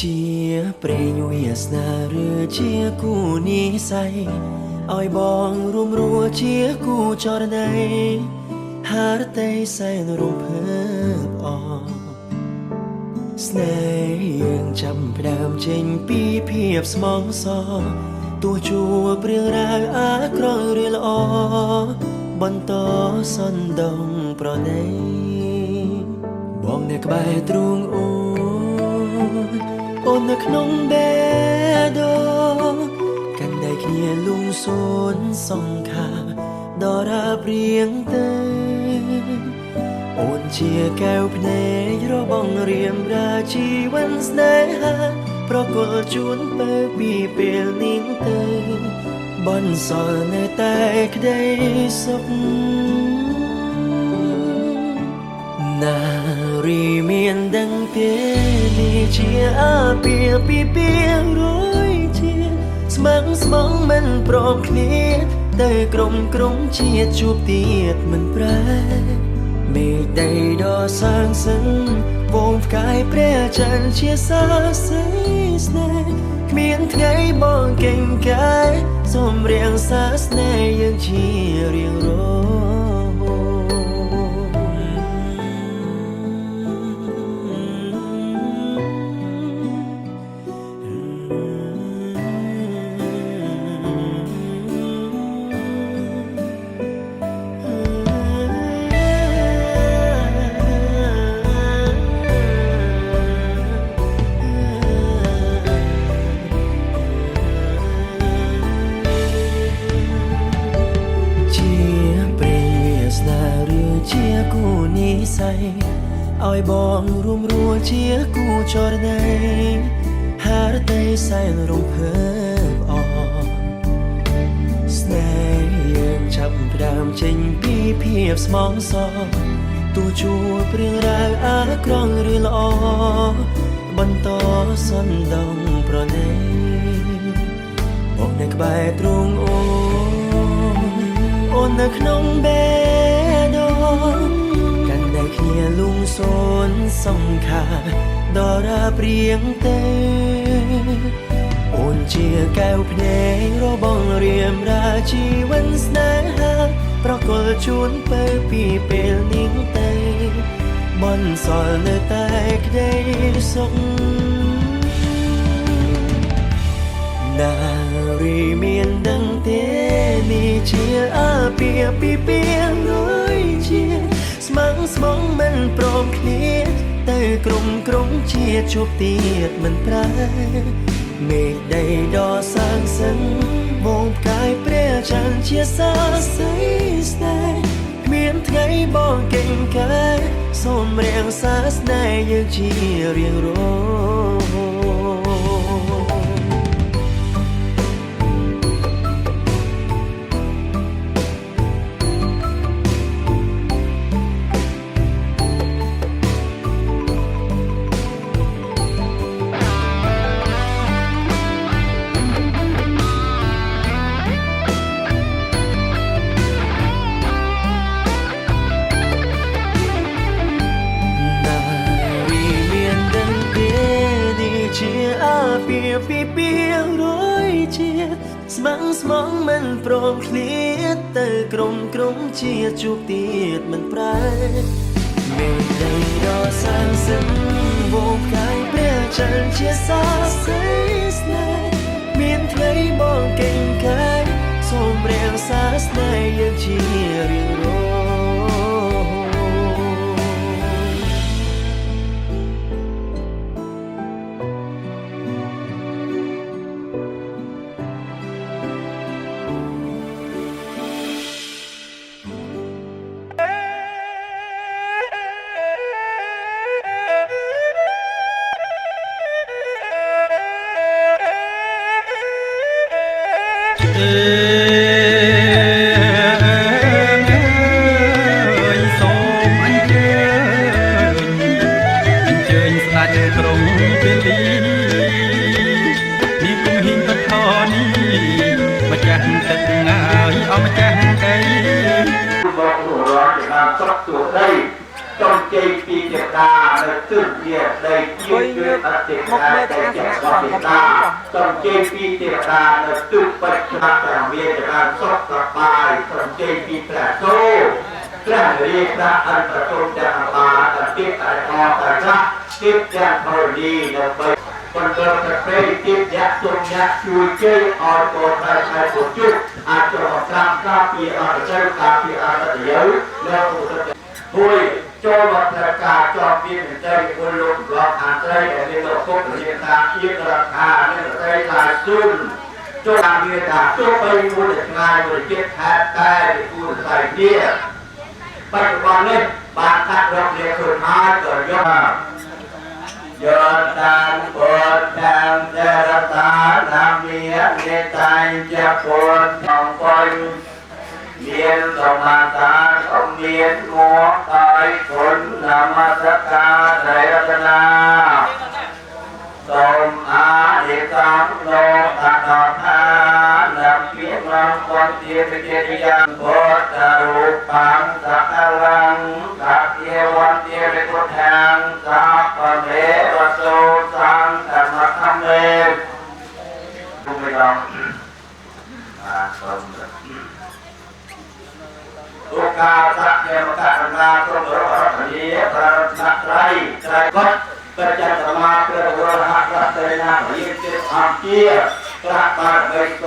ជាព្រេងវាសនាឬជាគូនិស័យឲ្យបងរួមរួជាគូចរណៃហារតីសែនរំភើបអស្នេហ៍យើងចាំផ្ដើមចេញពីភាពស្មងសរទោះជួបរឿងរ៉ាវអាក្រក់ឬល្អបន្តសន្ទងប្រណីបងនៅក្បែរទ្រូងអូននៅក្នុងបេះដូងកាន់ដៃគ្នាលំសួនសង្ខាដរាបរៀងទៅអូនជាកែវភ្នែករបស់រៀមរាជីវិតស្នេហាប្រគល់ជូនទៅពីពេលនេះទៅបន្សល់នៅតែក្តីសុខនារីមានដឹងទេនេះជាអាពាហ៍ពិពាហ៍រយជាស្មឹងស្មងមិនព្រមគ្នាទៅក្រុមជាតិជួបទៀតមិនប្រែមេឃដីដ៏សាងសឹងវងផ្កាយព្រះច័ន្ទជាសាស័យស្នេហ៍គ្មានថ្ងៃបងកេងកាយសូមរៀងសាស្នេហ៍យើងជារៀងរជាគូនិស័យឲ្យបងរួមរួជាគូចរណៃហារតីសែនរំភើបអស្នេហ៍យើងចាប់ផ្ដើមចេញពីភាពស្មងសរទោះជួបរឿងរ៉ាវអាក្រក់ឬល្អបន្តសន្ទងប្រណីបងនៅក្បែរទ្រូងអូននៅក្នុងបេះដូងកាន់ដៃគ្នាលំសួនសង្ខាដរាបរៀងទៅអូនជាកែវភ្នែករបស់រៀមរាជីវិតស្នេហាប្រគល់ជូនទៅពីពេលនេះទៅបន្សល់នៅតែក្តីសុខនារីមានដឹងទេនេះជាអាពាហ៍ពិពាហ៍រយជាស្មឹងស្មងមិនព្រមគ្នាទៅក្រុមជាតិជួបទៀតមិនប្រែមេឃដីដ៏សាងសឹងវងផ្កាយព្រះច័ន្ទជាសាស័យស្នេហ៍គ្មានថ្ងៃបងកេងកាយសូមរៀងសាស្នេហ៍យើងជារៀងរជាអាពាហ៍ពិពាហ៍រយជាតិស្មឹងស្មងមិនព្រមឃ្លាតទៅក្រុមជាតិជួបទៀតមិនប្រែមេឃដីដ៏សាងសឹងវងផ្កាយព្រះច័ន្ទជាសាស័យស្នេហ៍មានថ្ងៃបងកេងកាយសូមរៀងសាស្នេហ៍យើងជារៀងរ ក្រុងពេលីនេះគុំហ៊ីងបថនីម្ចាស់ទឹកម្ចាស់ដីบอกหนูร้องจากการสลับตัวได้จนใจปีเจ็บตาในตื่นเยียดได้ยืดยืดติดได้แต่เจ็บก็ติดตาจนใจปีเจ็บตาในตื่นปัจจุบันแต่เวียจากการสลับระบายจนใจปีแผลโซ่แกล้งเรียกพระอันประโจมจากตาแต่ติดแต่คอแต่รักติดแย่พอดีในไปคนเดินจะไปติดยักษ์จงยักษ์ช่วยเจ้าออดโกรธใครผู้จุดอาจจะออกตามข้าปีอาจจะข้าปีอาจจะเยอะแล้วบุยโจวัตกาจอมปีนใจบุญลุกหลอกอาใจแต่ในโลกทุกเรียนตาอีกราคาในใจลายซุ่มโจตาเมียตาโจไปบุญงานบุญเจ็บแทบใกล้บุญใส่เดียปัจจุบันนี้บางท่านเราเรียนคนท้ายเกิดยอดยอดดังปวดดังเจรตาทำเมียในใจจะปวดของคนเมียนสมาตาของเมียนหัวตายคนนามสกาไตรรัตนาสมอาเอกังโลตาตทานำเพียงมังคนเทียบเทียยังโพธารูปังสักลังสักเทวันเทียบพุทธังสัพพะเมวะโสสังธรรมะคัมเมทุกไม่ต้องสมทุกขาสักเทมกะนาตรงรถนี้พระสักไรใจก็กระจัดมาเพื่อวรหักรัตนายินดีความเชี่ยกระบาดใบโต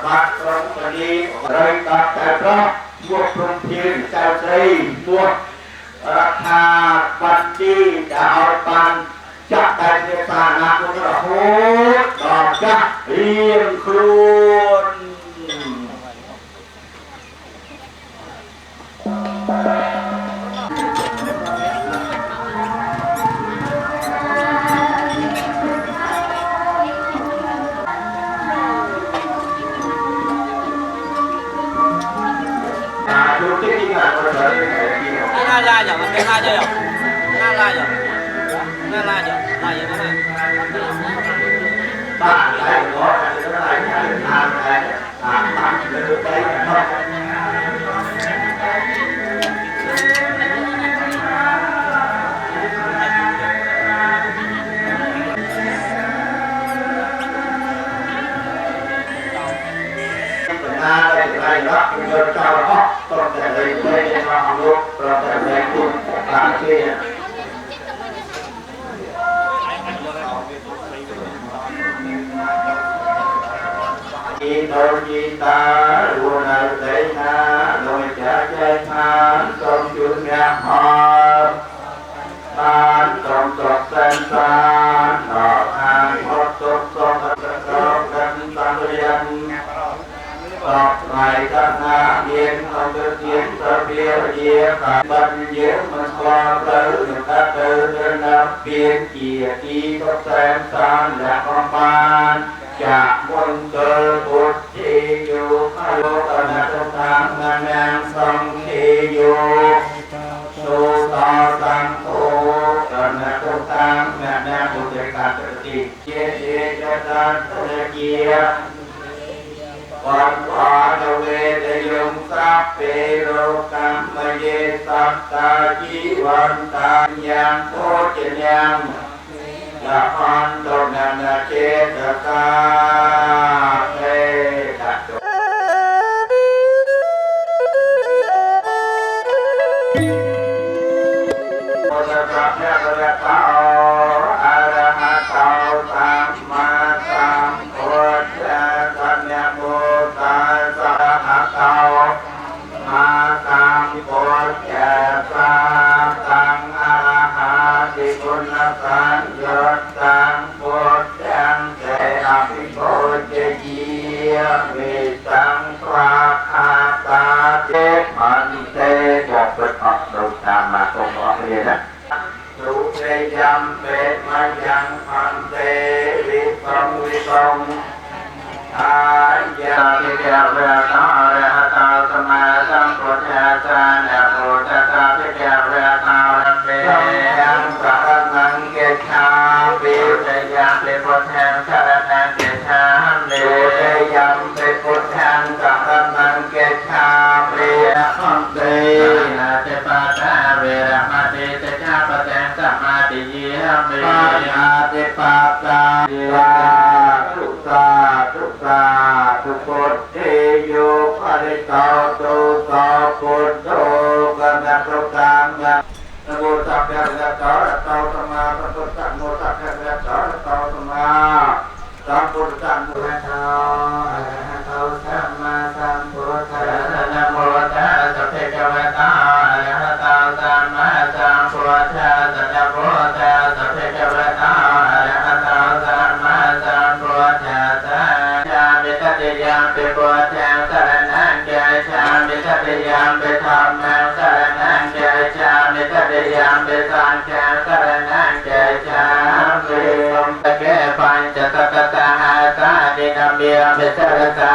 บาดตรงปนีเลยตัดแต่เพราะบวกพรมเพียรเจ้าใจบวกราคาบัตรดีดาวปันจับแต่เนื้อตาหนักมันก็โหดดอกจักเรียงครูนNga la nhở, nó la chưa nhở? Nga la nhở? Nga la nhở? La nhở nó la. Bạn lại có cái nó lại làm cái bạn được đây không? Đây đó, người cho nó còn thể lấy đây nó luôn, còn thể lấy luôn cả kia. Đi đâu đi ta, luôn ở đây na, rồi trả chơi than, xong chuông nhạc hò, than xong sọt sen san, đỏ than hót sốt sốt sốt gần tăng riêng. Ngài thân hạ nhiên không được chiến sơ bia địa khả bần diễn mình qua tử được ta tử đơn nắp biên chìa chi tốt xem san là con ban chạc quân cơ bút chi dù khá lô tân hạ trong tháng ngàn ngang sông chi dù su to tăng thô tân hạ trong tháng ngàn ngang bút đề khả tử chi chia chia cho tân tử chiaวันวาดเวทยงสัพเพโรกัมมเยสัตตาจีวันตายังโคจยังละพันโตนันเจตกาเทตัตโมตัสสะภะคะวะโตอะระหะโตสัมมาสัมพุทธัสสะนะโมตัสสะภะคะวะมาสัมพุทธัสสะตังอะระหะติคุณสัญญาตังพุทธังเตอภิโภเจยีมิตังภะคะตาเจมันเตบอกเปิดออกดูตามมาตรงออกเลยนะรูปเรยัมเปตมายังพันเตวิปังวิปังอายาติเกเวตาอรหัตสมาสัมพุทธัสสะนะโมตัสสะภะคะวะโตอะระหะโตสัมมาสัมพุทธัสสะยังปะนังเกชา ปิเตยังเป็นพุทธังสรณังเกชามิตุเตยังเป็นพุทธังสรณังเกชามิอัมเตนะเจปาตาเวรมณีเตชะปะเตงสัมมาติเยมิปานาติปาตาสาธุสาธุสาธุพุทธิโยปริตาตุสาพุทโธกัมมังตุตังนะโมตัสสะภะคะวะโตอะระหะโตสัมมาสัมพุทธัสสะนะโมตัสสะภะคะวะโตอะระหะโตสัมมาสัมพุทธัสสะนะโมอะระหะโตสัมมาสัมพุทธัสสะนะโมตัสสะภะคะวะโตอะระหะโตสัมมาสัมพุทธัสสะนะโมตัสสะภะคะวะโตอะระหะโตสัมมาสัมพุทธัสสะชามิตติยังปิพุทธังสรณังเกชามิตติยังปิธัมมังสรณังเกชามิตติยังปิสังฆังสรณังเกชามิตะเกปัญจสัตตะหาสาดินามิยมิสรสา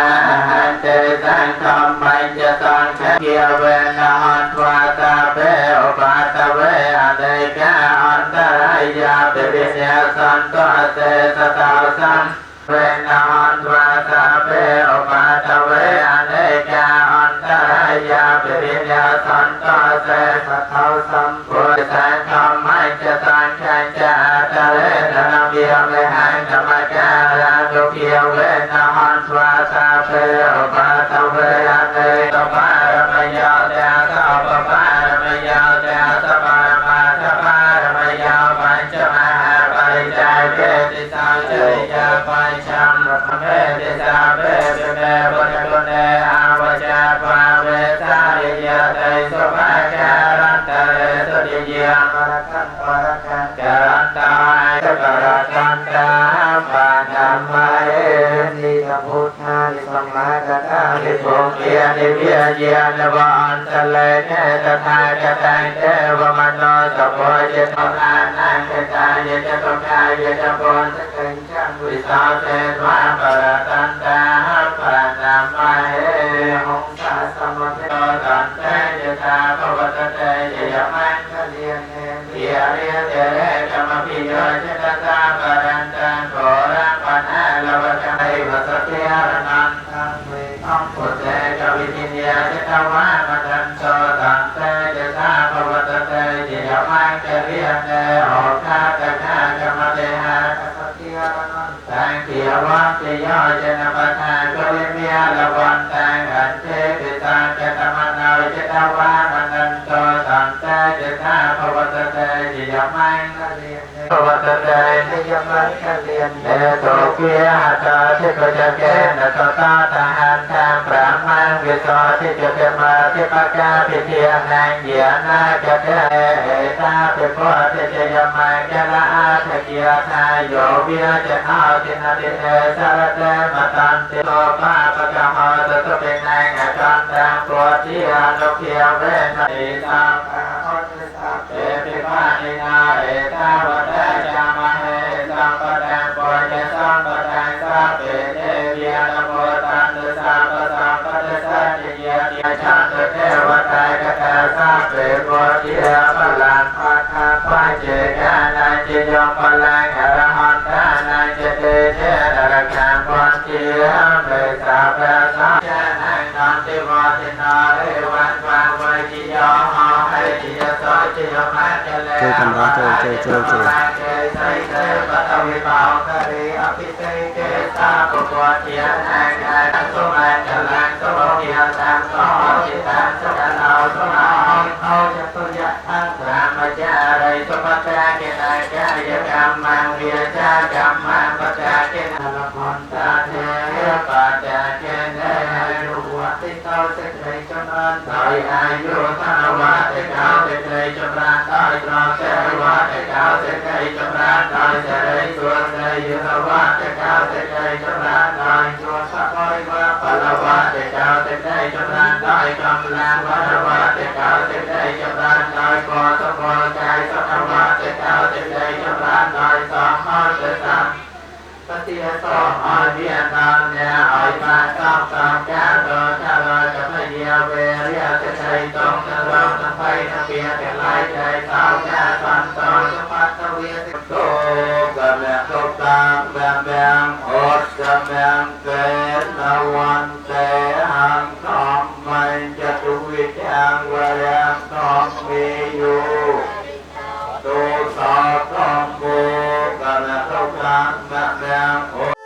หันเตสังฆัมมัญจสังฆเกียเวนะหันทวาตาเปอุปาตเวอเนกะอันตรายาปิวิญญาสันตุเสสตาสัมเวนะหันทวาตาเปอุปาตเวอเนกะอันตรายาปิวิญญาสันตุเสสตาสัมพุทธังธัมมัญจสังฆัญจอัตเรนะนามิยเมหังธรรมการังโยเกียเวนะหันทวาตาเปอุปาตเวอเนกะปารมยาตาสัพพปารมยาตาสัพพะมาทัพพารมยาปัญจมหาปริจายเวทิสาจริยาปัญชัมรัมเวทิสาเวเปเมปุณตุเนอาวจาปาเวสาริยาเตสุภาการันตเรสุติยามรคันการันตายกรันตาปานามาเอนิสัมพุทธานิสัมมากัตตานิโภเกียนิเวียเยียนวันตะเลเนตถาคตังเทวมโนสัพพะเจตนานังเกตายเจตกายเจตปุณสกัญชังวิสาเทวะปรตันตาปานามาเอหงสาสมุทโตตันเตเจตาภวตเตเจยมังคะเลียนเนเบียเรียเตเรกมพิโยเจตตาปรันตังโกรังปนาลวะจังไอวัสเทอรนันทังเวทังพุทเตจวิจินยาเจตวะมตันโตตันเตเจตาภวตเตเจยมังคะเลียนเนโอคาตะนากมเตหะสัตติอรนันตังเขียวังเตโยเจนปทาโกลิเมียละวันตังอันเทปิตังเจตมนาเจตวะมตันโตตันเตเจตาภวตเตเจยมังคะเลียนภวตเตเจยมังคะเลียนเนโตเกียหะตาเทปะเกนะตตาทหันทังพระมังวิโสทิเจเปมาเทปะกาปิเทียนังเยนาเจเตเอตาเปโพเทเจยมังกะละอาทะเกียทายโยวิยเจอาตินาติเตสารเตมตันติโลภะปะกะหะตะตะเป็นนังอาการตังโปรติอานุเคียเวนะอิตังภะหะติสัพเพปิภานินาเอตาวะเตจามะเฮสัมปะตังปะยะสัมปะตังสัพเพเทวิยนะโมตันตุสัพพะสัมปะเตสัจจิยติชันตุเทวตากะตาสัพเพโพธิอาปะลังภะคะปัจเจกานันจิยมปะลังอรหันตานันเจเตเจนรคังปัญจิหังเบสัพพะสัจจานังนันติวาตินาเรวันฟังวิจิยาหะให้จิยโสจิยมัจเจเลอะมะเจเจไสเตปะทวิปาวคะเรอภิเตเกสาปุปะเทียนังอาสุมาจลังสุโมเหียสังโฆจิตังสุขะนาสุนาเอาจตุยะทังพระมจาริสุปตะเกนะกายกรรมังเวียจากรรมังปัจจาเกนะละพันตาเทปัจจาเกนะรูปติเตาเสกไตจำรันตายอายุธนวัตเก้าเสกไตจำรันตายตรองเสวัตเก้าเสกไตจำรันตายเสริสวดไตยุทวัตเก้าเสกไตจำรันตายจัวสัพพะวะปะละวัตเก้าเสกไตจำรันตายกำลังวัฏวัตเก้าเสกไตจำรันตายกอสมอใจสัพวัตเก้าเสกไตจำรันตายสองห้าเสสัมปฏิยสองอเวียนนามเนี่ยอ้อยมาต้องสองแก้วโดนทะเลาะกับพเยาเวรียจะใจตรงทะเลาะทั้งไฟทั้งเบียร์แต่ลายใจสาวแก้วสันตอนสมัตเวียติโตกะเม แบงแบงอดจะแบงเกณวันเตหังทอมไม่จะตุวิจังวะยังทอมมีอยู่ตุสาทอมโบกันเข้ากันแบงแบง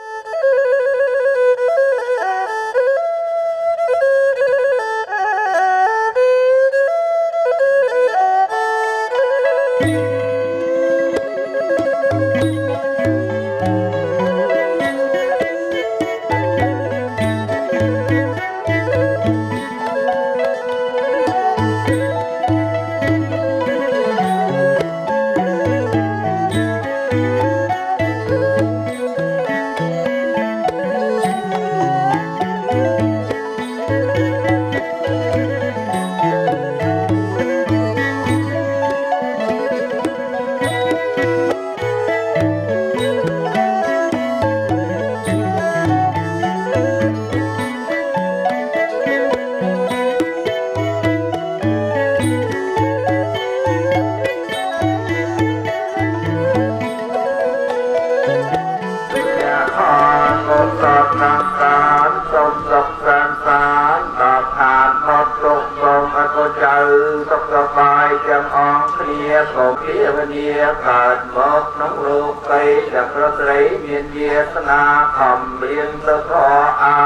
สบายจังอ่องเคลียกบเคลียวันเยียกาดมกน้องลูกไปจากพระไตรเมียนเยียสนาคำเรียนสะทออา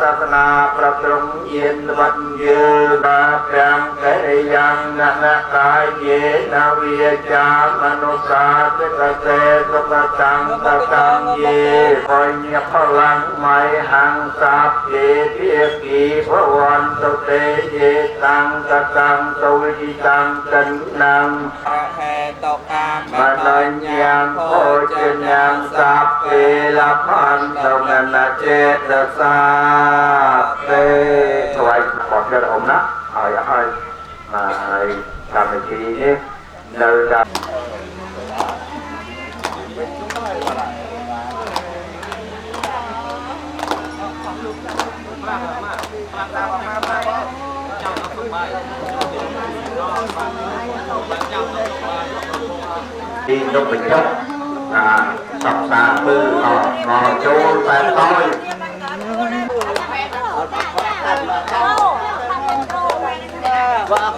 ศาสนาประตรงเย็นวันยืนบาแปงไกยังนะกายเยนาเวียจามนุสาเตกเตสกตังตะตังเยคอยเงียบพลังไม่หังสาบเยเพียกีพระวันสเตเยตังตะตังสวิจิตังจันนังมนัญญังโคจยังสัพเพละพันธมนาเจตสาเตถวายขอเชิญองค์นะให้มาทำในทีนี้เดินทางđi trong bình chất sọc sàn tư ngò chô phèn tôi và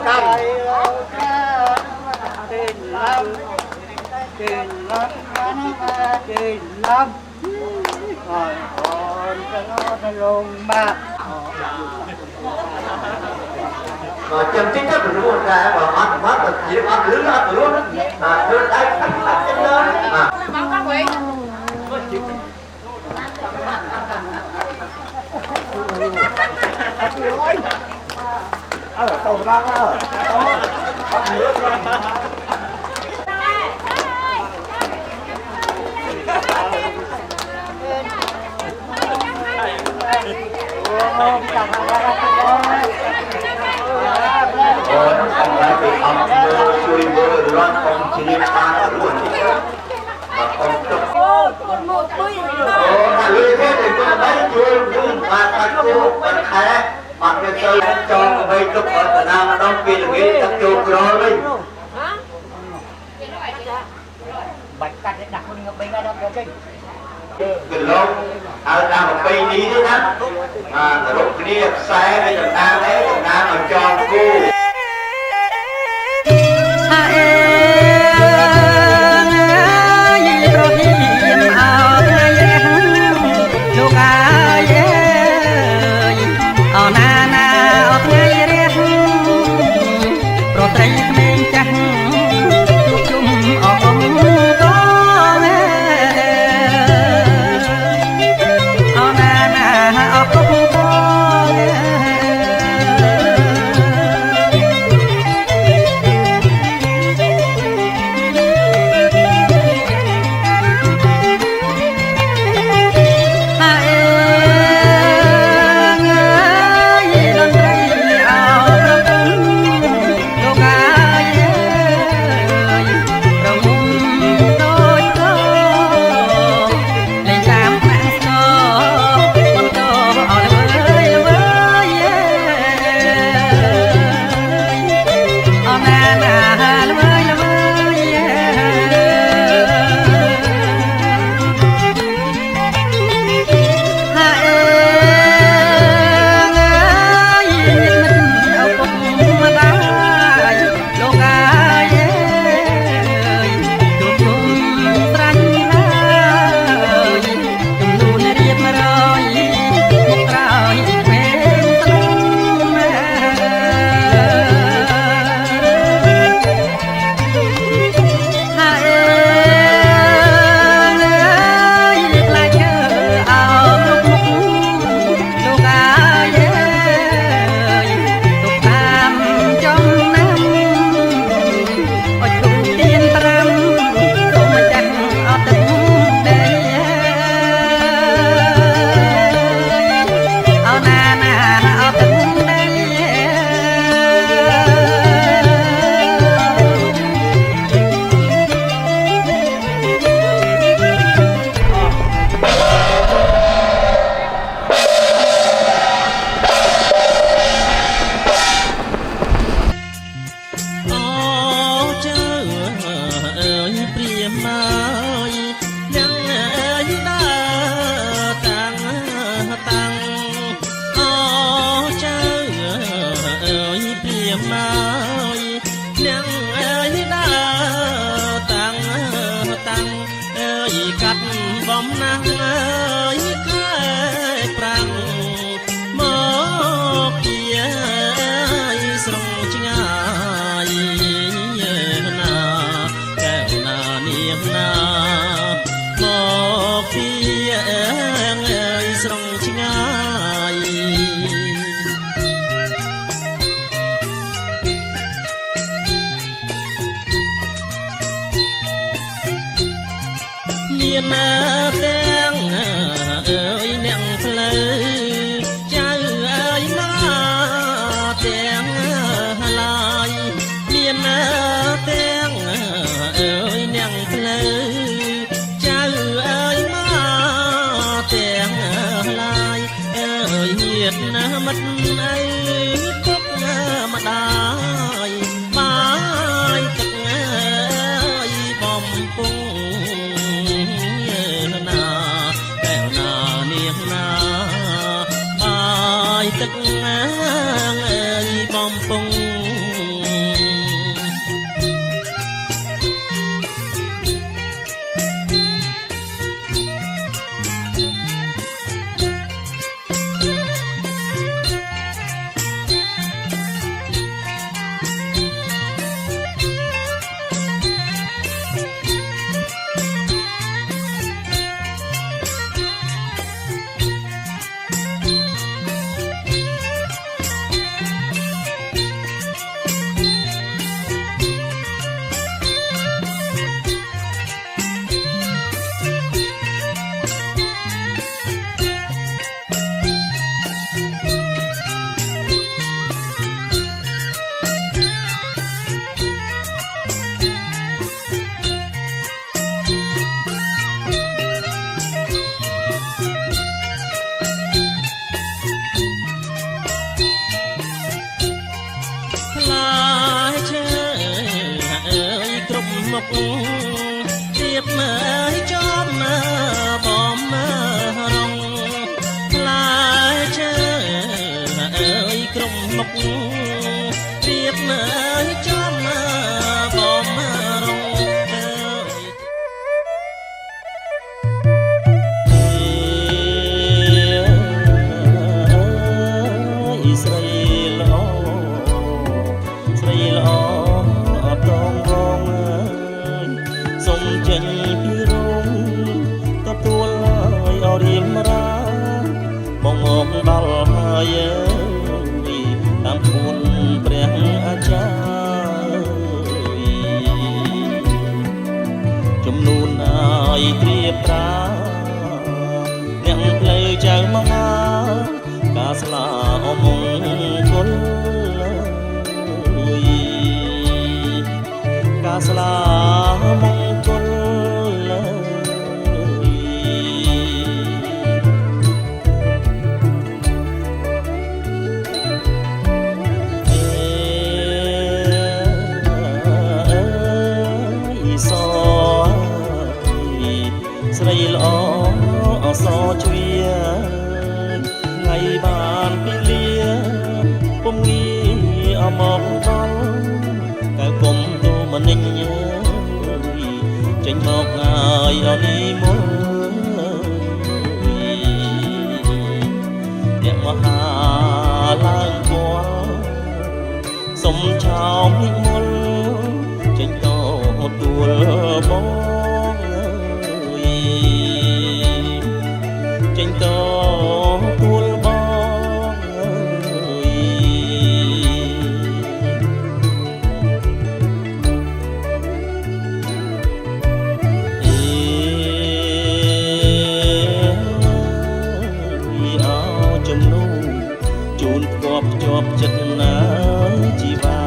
căng tiền lắm rồi còn cho nó luôn ba mà chân chính chất của luôn ra và ăn mắt là chỉ ăn lưỡi ăn luôn á đưa đây ăn chân lên báo các quý tàu ra ông lại bị ông mưa chui mưa loan ông chỉ ta luôn mà ông trong một túi mà lưỡi thế thì tôi thấy chui mà ta chui vẫn khẽ mà cái chơi cho bây lúc ở Việt Nam nó kia là nghĩ tập trung rồi đi bạch cắt để đặt con bên ngay đó cái lông ở ra một cây đi đấy đó lúc kia xe bây giờ ta đấy Việt Nam mà cho cô មណាស់អើយខែប្រាំងមកពីស្រងឆ្ងាយណាកែវណានាងណាមកពីស្រងឆ្ងាយមានទាំងអើយអ្នកផ្លូវចៅអើយណាទាំងឡាយមានទាំងអើយអ្នកផ្លូវចៅអើយណាទាំងឡាយអើយញាតណាមិត្តអើយពុកម្ដាយបាយទឹកអើយបំពង់ទឹកអើយបំពង់មកទៀបមើលចំមើបំមើរងផ្លែឈើអើយក្រុមមុខទៀបមើលចំមើបំមើរងអើយស្រីល្អស្រីល្អអត់តងវងសុំចេញពីរោងទទួលឲ្យអរៀមរាមកងដល់ហើយតាមគុណព្រះអាចារ្យចំនួនឲ្យត្រៀបប្រាអ្នកផ្លូវចៅមហាការស្លាអមង្គលការស្លាមង្គលស្រីល្អអសជ្វាថ្ងៃបានពីលាពុំងាអមកដល់កៅគុំទូមនិញចេញមកហើយអនីមុនអ្នកមហាឡើងគល់សុំឆោមនិមលចេញតទួលបងចេញតទួលបងចំនួនជូនធ្គាប់ជាប់ចិត្តណាជីវា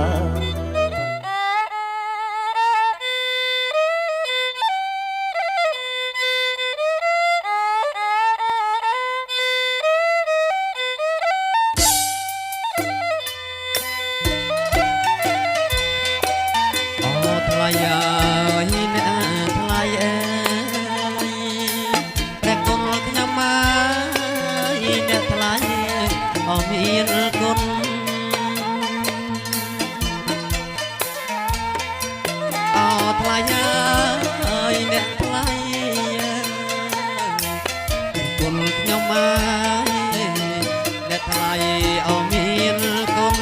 ថ្លៃអើយអ្នកថ្លៃអើយព្រះគុណខ្ញុំអើយអ្នកថ្លៃអមានគុណអថ្លៃអើយអ្នកថ្លៃ ខ្ញុំមកអ្នកថ្លៃអោមានគុណ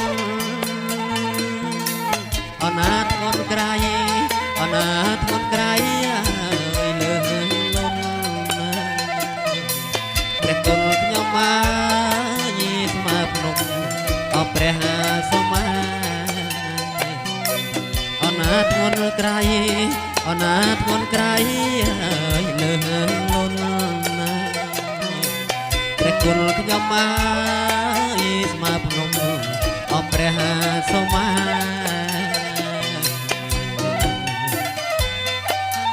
អនាថងន់ក្រៃអនាថងន់ក្រៃលើលន់ព្រះគុណខ្ញុំមកស្មើភ្នំអព្រះសូមាអនាថងន់ក្រៃអនាថងន់ក្រៃលើលន់ព្រះគុណខ្ញុំមកស្មើភ្នំអព្រះសូមា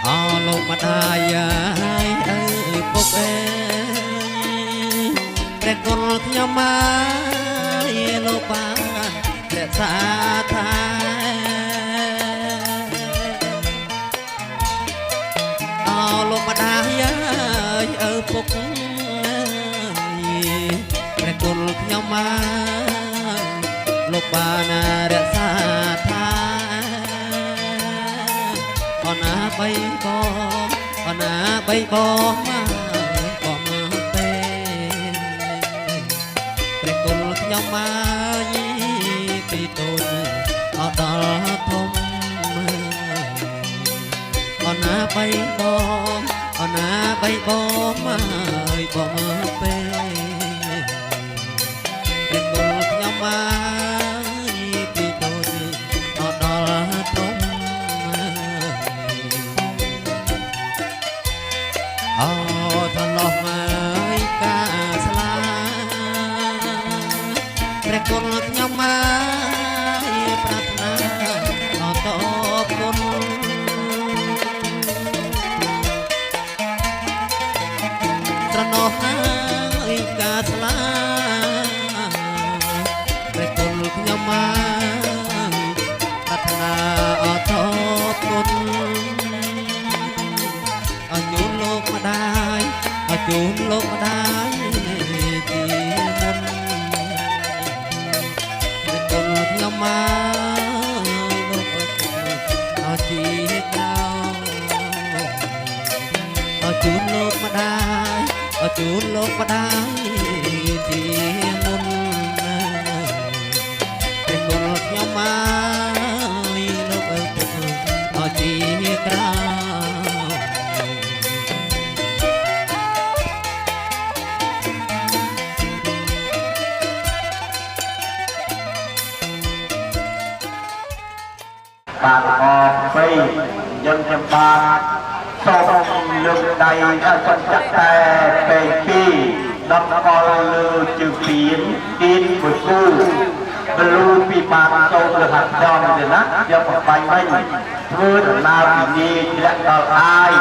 អលោកម្ដាយអើយពុកអើយព្រះគុណខ្ញុំមកលោកបានរក្សាថាអលោកម្ដាយអើយពុកព្រះគុណខ្ញុំមកលោកបានរក្សាថាអណាបីបងអណាបីបងមកមកទេព្រះគុណខ្ញុំមកពីតូចអត់ដល់ធំអណាបីបងអណាបីបងមកមកទេព្រះគុណខ្ញុំមកពីតូចអត់ដល់ធំអោថឡោះមកការស្លាព្រះគុណខ្ញុំមកប្រាថ្នាអតបគុណត្រណោះហើយការស្លាព្រះគុណខ្ញុំមកប្រាថ្នាអតបគុណអញ្ញូនលោកម្ដាយអញ្ជូនលោកម្ដាយទីមុនព្រះគុណខ្ញុំមកលោកអើយជីក្រោអញ្ជូនលោកម្ដាយអញ្ជូនលោកម្ដាយទីមុនព្រះគុណខ្ញុំមកលោកអើយអញ្ជីក្រោបាទអរពីយើងខ្ញុំបាទសូមលើកដៃឲ្យសន្តិតែពេលពីរដំកល់លើជើងពីនទីនមួយគូបលូពីបានសូមលះចំទៅណាយកបបាញ់វិញធ្វើដំណើរពីនេះធ្លាក់ដល់អាយ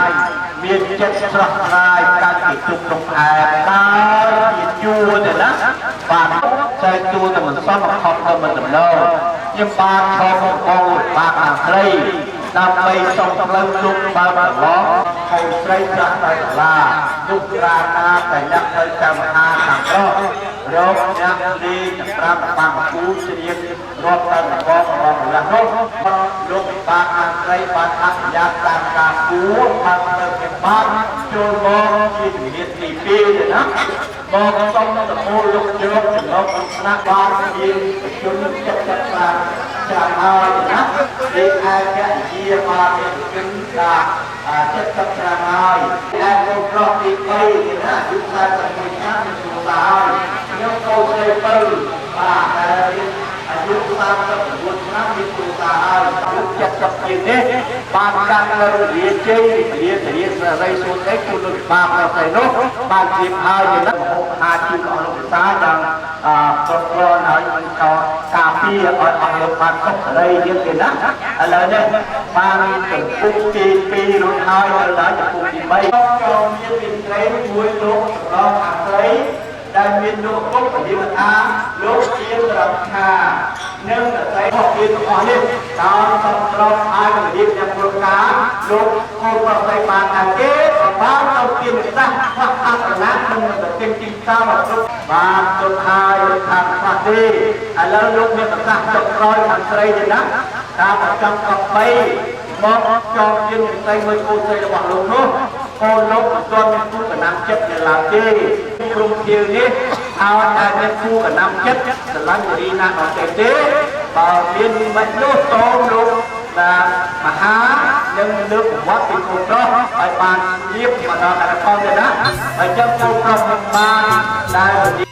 មានចិត្តស្រស់ស្រាយកាន់ពីទុកក្នុងអែបដើរមានយួរទៅណាបាទតែទួតែមិនសមខំទៅមិនដំណើរខ្ញុំបានឈរមកបងបាទអាស្រីដើម្បីសុំផ្លូវលោកបើកឡងហើយស្រីចាស់តែឡាទុករាណាតែអ្នកទៅចាំហាខាងប្រុសរកអ្នកលេងប្រាប់បាំងគូជ្រៀងរាប់តែបងបងរះនោះលោកបាទអាស្រីបានអនុញ្ញាតតាមការគួរបានទៅគេបានចូលមកជាជំនាញទី2ណាមកសុំទៅមូលលោកជើងចំណុចស្នាក់បានជាជនចិត្តចាស់ច្រើនហើយណាគេអាចជាបានជនថាចិត្តច្រើនហើយតែលោកប្រុសទី3គេណាយុទ្ធសាស្ត្រមួយឆ្នាំមានសុខហើយខ្ញុំកូនស្រីបើបាទអាយុ39ឆ្នាំមានសុខហើយយុទ្ធ70ជាងនេះបានកាន់នៅរាជ័យរាជសេរីសួនអេគុណបាបអស្ចារ្យនោះបានជាហើយណាអាចជួយអនុសាសន៍យ៉ាងគ្រប់គ្រាន់ហើយការពារឲ្យអស់លោកបានសុខសេរីជាងគេណាឥឡូវនេះបានចំពុកទី2រួចហើយដល់ចំពុកទី3ចូលមានត្រីមួយលោកសម្រាប់អាស្រីដែលមានលោកពុកពលាថាលោកជារំខានឹងតែហកជាទាំងអស់នេះដោយសំត្រង់ឲ្យរៀបយ៉ាងប្រការលោកគោលប្រស័យបានថាគេបានទៅជាសាសខ្វះអត្តណានឹងទៅទីផ្សារមកគ្រប់បានទុកហើយខាងខ្លះទេឥឡូវលោកមានប្រសាសន៍ចុងក្រោយខាងស្រីទេណាតាមប្រចាំក3មកចងជានិស័យមួយគូស្រីរបស់លោកនោះ អូនលោកមិនទាន់មានគូកណ្ដាំចិត្តនៅឡើយទេព្រមជានេះឲ្យតែមានគូកណ្ដាំចិត្តស្រឡាញ់រីណាអត់ទេបើមានមិននោះតោលោកដែលមហានឹងលើកប្រវត្តិពីកូនប្រុសឲ្យបានលៀបមកដល់កណ្ដាលទៅណាហើយចឹងកូនប្រុសមិនបានដែល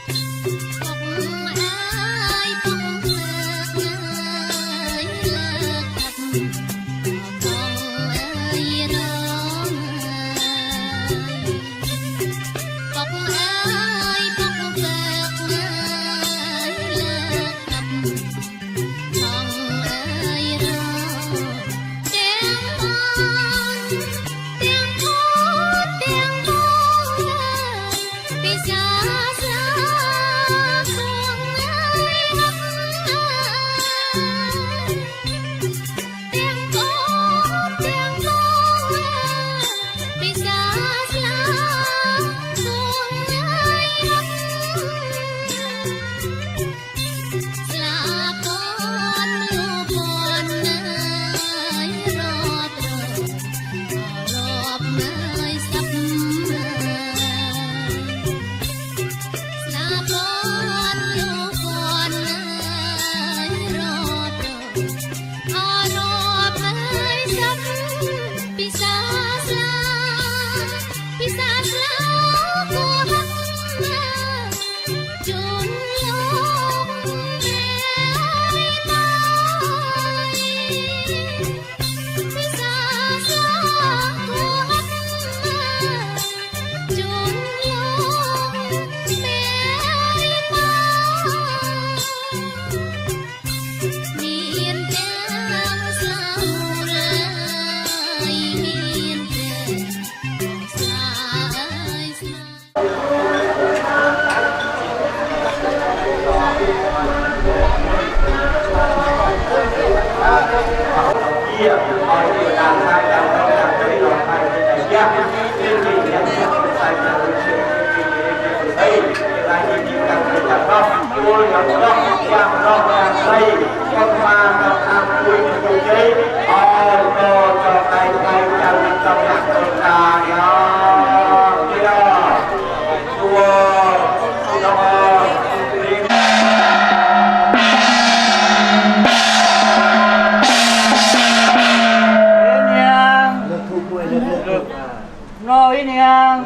Nói nè,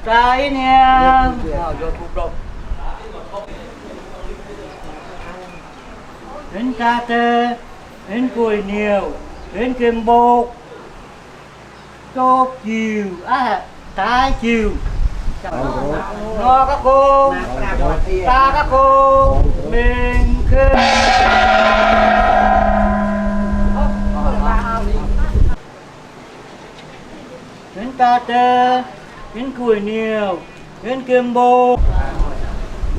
cái nè, đến cà tê, đến cùi nhiều, đến kim bột, chốt chiều, trái chiều, nó các cô, ta các cô, mình khơi. Đến cà tê, đến cùi nhiều, đến kim bột,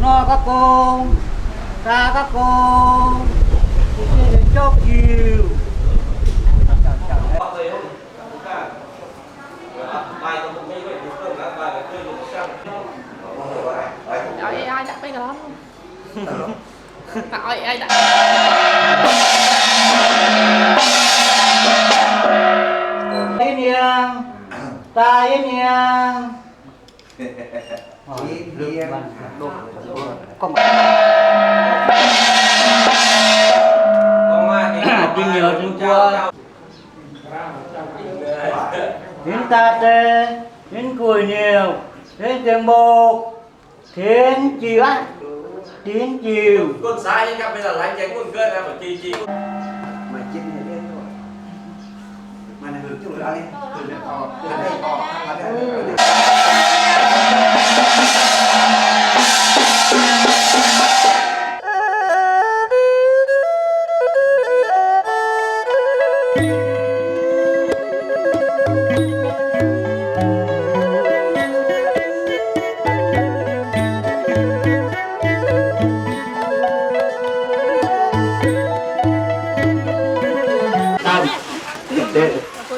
nó các cô, ta các cô, đến chốt chiều. Trời ai đặt tay lắm. Trời ai đặt. Yên yên, ta yên yên. Con đi nhờ trên qua. Đến ta tê, đến cùi nhiều, đến tiền bột, đến chiều á, đến chiều. Con sai các bây giờ lái tránh con cơn em phải chi mà chim thì biết rồi mà này hướng chung là đi từ đây thằng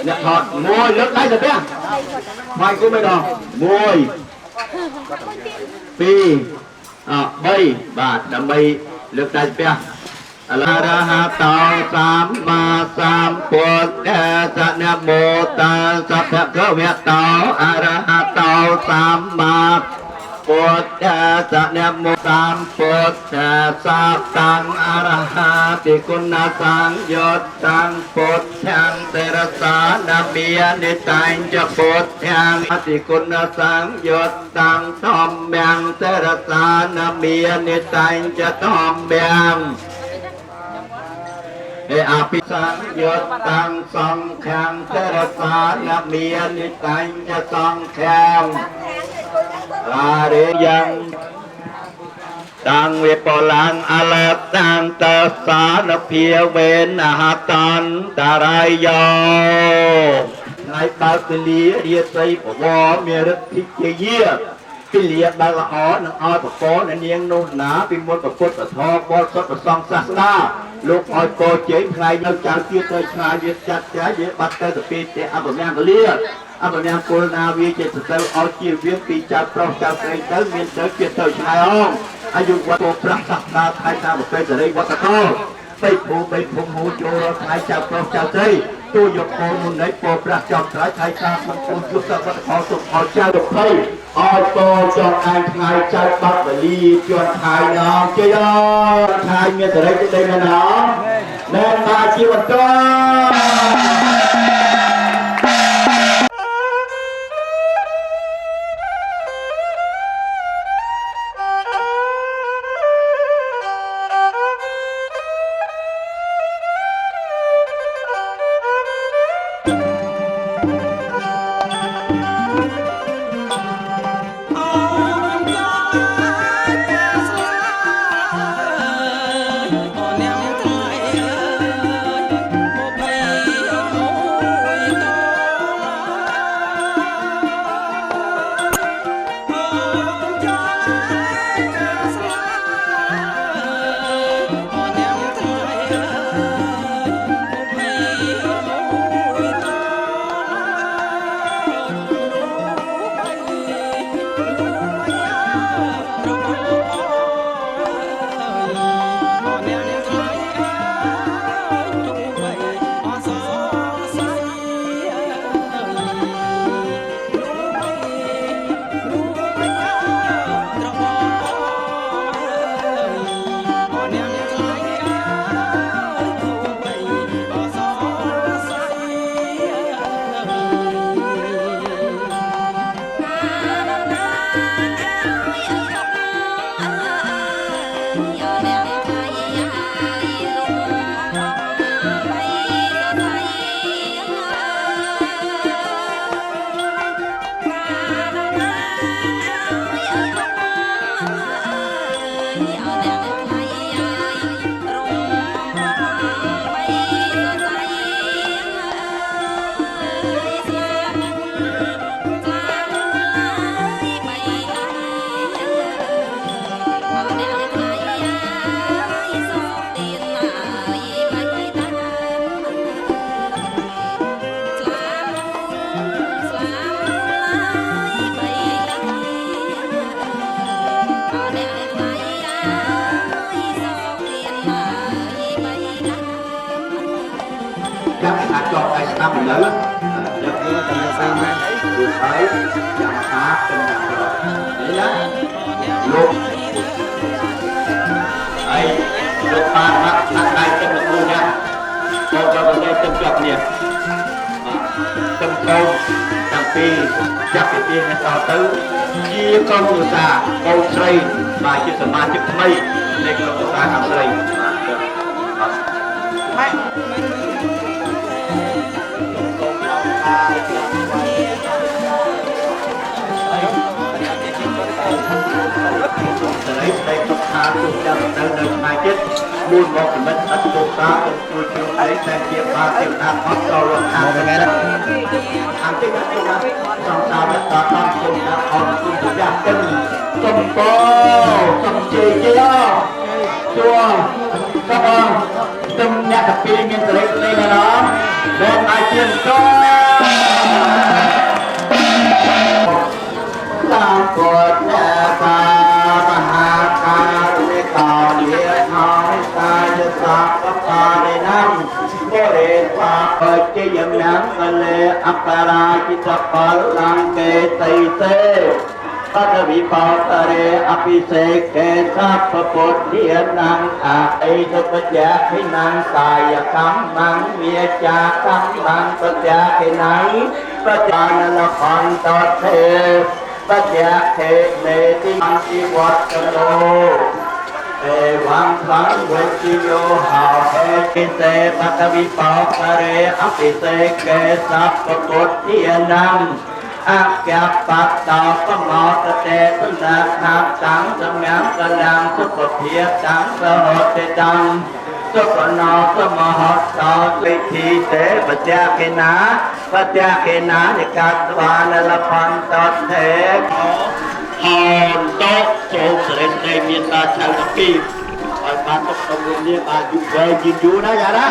nhặt thọt môi nước tay được chưa mày cũng mới đỏ môi pi bay và đầm bay nước tay chưa อรหัตโตสัมมาสัมพุทธัสสะนะโมตัสสะภะคะวะโตอะระหะโตสัมมาพุทธัสสะนะโมสัมพุทธัสสะตังอะระหะติคุณสังยุตตังพุทธังเตระสานะเมียนิตังจะพุทธังติคุณสังยุตตังธรรมังเตระสานะเมียนิตังจะธรรมังอภิสังยุตตังสังฆังเทระสานะเมียนิตังจะสังฆังอาเรยังตังเวปลังอลตังตสานเพียเวนอาหตันตารายโยในบาสลีเรียไซปวเมรทิเยียพิเลียบาละอ๋อนังอปโกนเนียงโนหนาปิมวลปพุทธทอบอลสดสองศาสนาลูกออยโกเจ๋งใครเงาจางเตี้ยเตยชายเยจัดใจเยบัตเตอร์สปีเตอับยางเลียอับยางโกลนาวีเจตเตอร์เอาจีเวียงปีจับปลอกจับเตยเตอร์เมียนเตอร์เกียเตอร์ชายอ้อมอายุวัตโตพระสักดาไทยตาบุเปจะได้วัตโตไปผูหูโจรไทยจับปลอกจับเตยตัวยกโกมุนในโปพระจอมไทยตามันปุจุสวัตขอสุขขอเจ้าดอกไทยออยโตจอมไทยไทยใจบัตรลีจวนไทยน้องเจียไทยเมียจะได้จะได้มาน้องแม่มาชีวันต้จับขาจอบไปตามเหนือเดี๋ยวนี้จะมีสามดูใช้ยาขาเป็นอย่างไรนี่นะลูกไอ้ลูกปลานักใดเป็นลูกดูเนี่ยเราจะเป็นได้เป็นกับเนี่ยต้นโตจำปีจับไปปีในต่อตื้อยี่กองอุตสาห์กองใส่มาจิตสมาธิทำไมในกองอุตสาห์ทำใส่ไม่ในทุกทางทุกอย่างเดินมาเจ็ดบุญบอกมันอัตโตตาเป็นตัวเชื่อไอ้แต่เกี่ยวกับเกี่ยวกับอัตโตลงทางกันนะทางที่นั่นเองนะสองสามและต่อทางคนนะออกคุณทุกอย่างเป็นสมโตสมจีเจ้าตัวก็ตึงเนี่ยกับปีเงินจะเล็กเลยนะน้องเดินมาเกี่ยวกับสามกดแน่ตามหาการในต่อเดียน้อยตายจะสาม ជាយ៉ាងណាក៏លេអបរាជិតផលឡើងកេតីទេបដវិបោតរេអភិសេកេសពពុទ្ធានាងអអេសុបច្ចៈភិនាងកាយកម្មังវាចាកម្មังបច្ចៈភិណៃបច្ចៈនលផន្តទេបច្ចៈហេនេតិអន្តិវត្តโลเอวังสังเวชิโยหาเหติเสปตวิปาคเรอภิเสกเกสัพพุทธินังอักขปัตตาปมอตเตตุนานาสังสังฆังกลังสุขเพียตังสหติตังสุขนอสมหัสสาลิทีเสปัจจเกนะปัจจเกนะนิกัตวานลพันตเถអនតោចូលសរិននៃមានតាឆៅតាពីឲ្យបានទុកក្នុងនេះបានយូរវែងយូរណាយ៉ាណា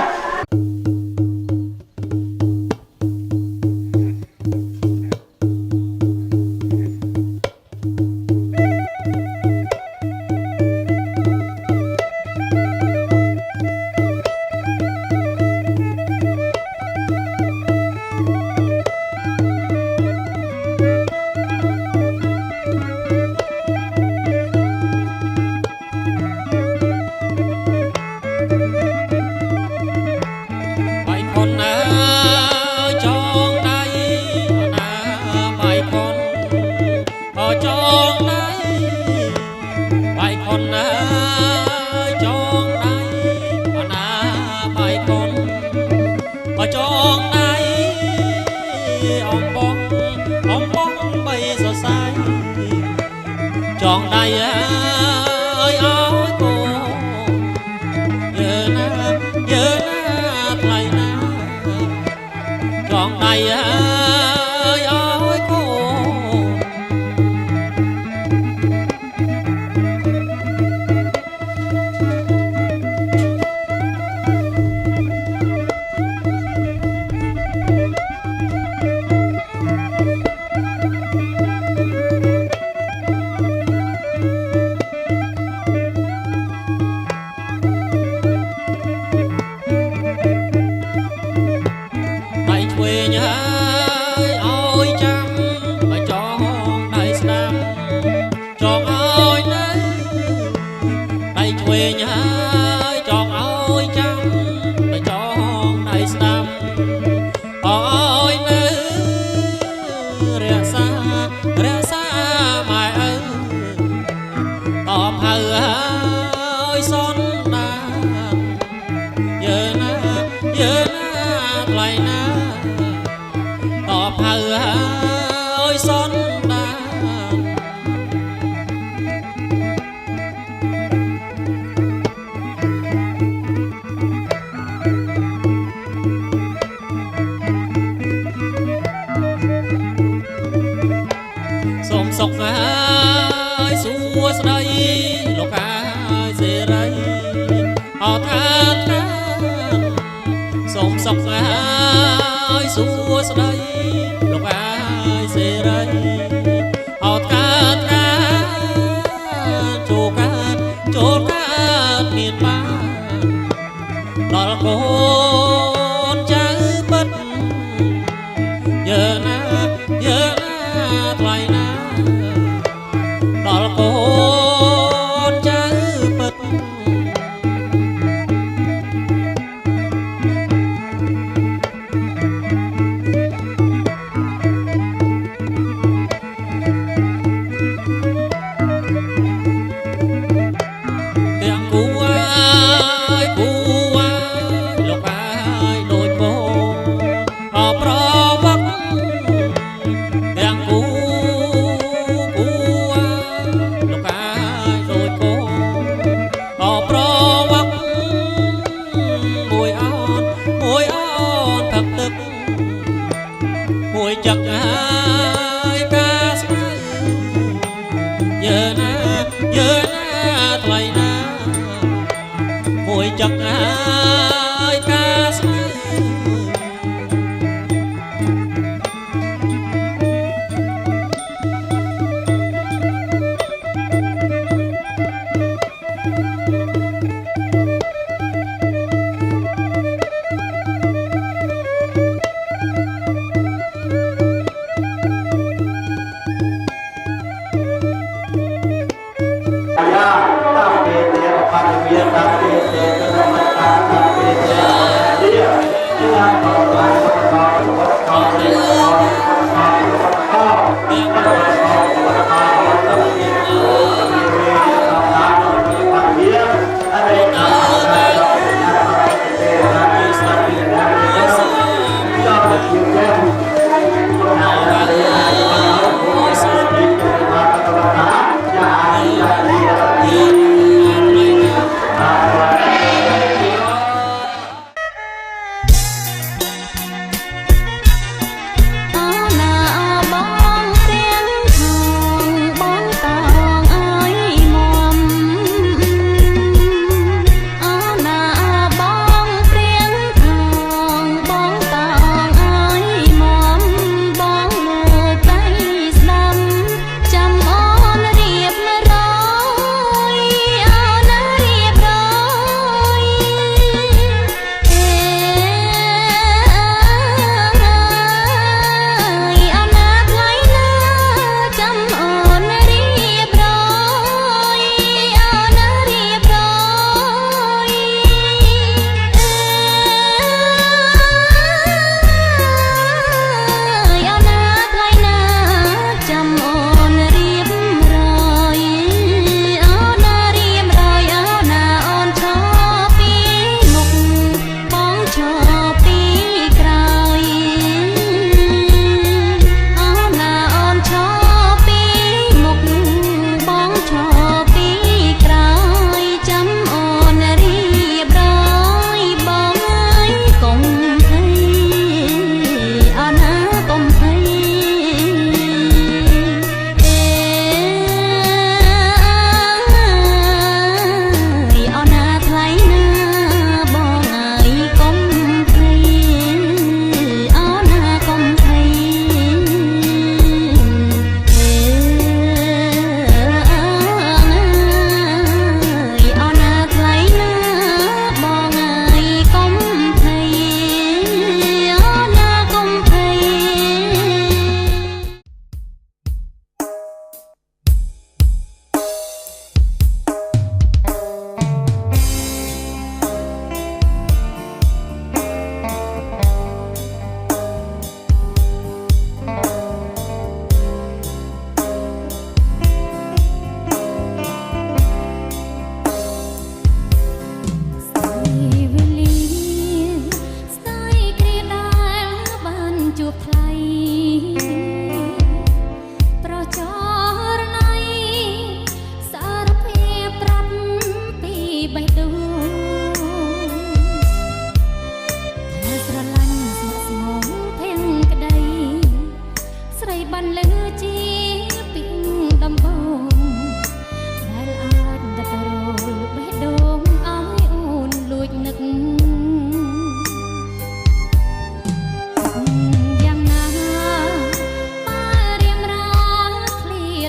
chọn đây ơi ôi cô giờ na thay na chọn đây ơi ôi côสกายสัวสดายโลกายเสรีออทานกันสมสกายสัวสดายโลกายเสรีออทานกันโจกันเมียนมาดอลโกนใจปัดเยอะนะไกลนะโคนใจปัดเตียงกูโลกายโดยโบออกรอวักเตียงกูจักหายกาสเยอะนะไกลนะมวยจักหายกาส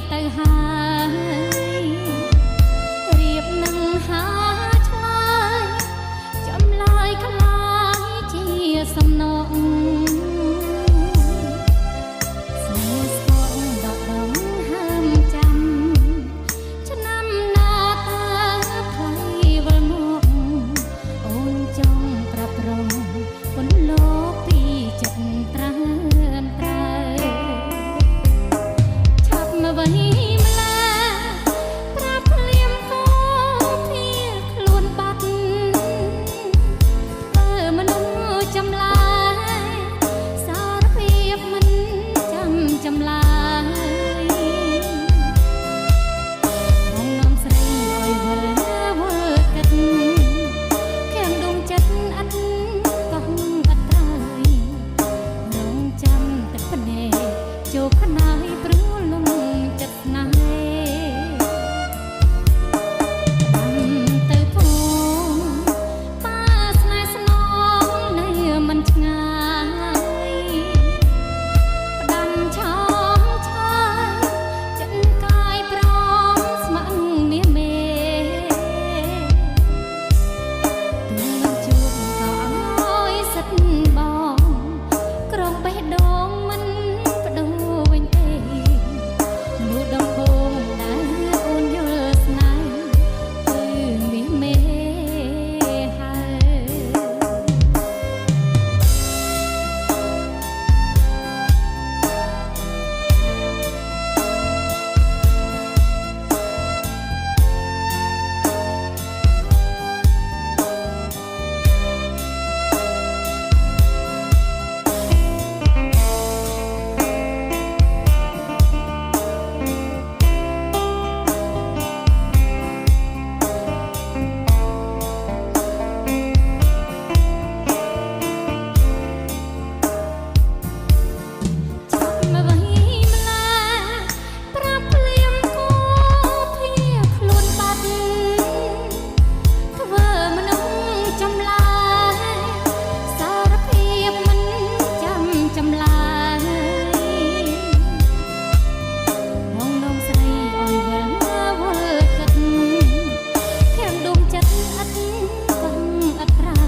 ទៅហើយរៀបនឹងហាឆ្លើយចម្លើយខ្លាយជាសំណងស្នេហ៍ស្គងដកដងហើមចាំឆ្នាំណាតើផ្លៃវិលមកអូនចង់ប្រាប់រំគុណលោកពីចិត្តត្រើមត្រូវឆាប់មកវិញម្ល៉េះប្រាប់ភ្លាមក៏ភៀខ្លួនបាត់មនុស្សចម្លើយសារភាពមិនចាំចម្លើយបងនាំស្រីឲ្យវល់វល់គិតខាងដួងចិត្តអត់កោះអត់ត្រូវរងចាំទឹកភ្នែកជោគខ្នើយព្រោះលំចិត្តស្នេហ៍ទៅពងប៉ាស្នេហ៍ស្នងនៅមិនឆ្ងាយផ្ដាំឆោមឆាយចិត្តកាយព្រមស្ម័គ្រមាសមេទូលជួបក៏អើយសិតបងក្រុងបេះដូងមិនបដូរវិញទេមនុស្សដំបូងដែលអូនយល់ស្នេហ៍គឺមាសមេហើយចាប់មកវិញម្ល៉េះប្រាប់ភ្លាមក៏ភៀខ្លួនបាត់ធ្វើមនុស្សចម្លើយសារភាពមិនចាំចម្លើយបងនំស្រីឲ្យវល់វល់គិតខាងដួងចិត្តអត់កោះអត់ត្រូវ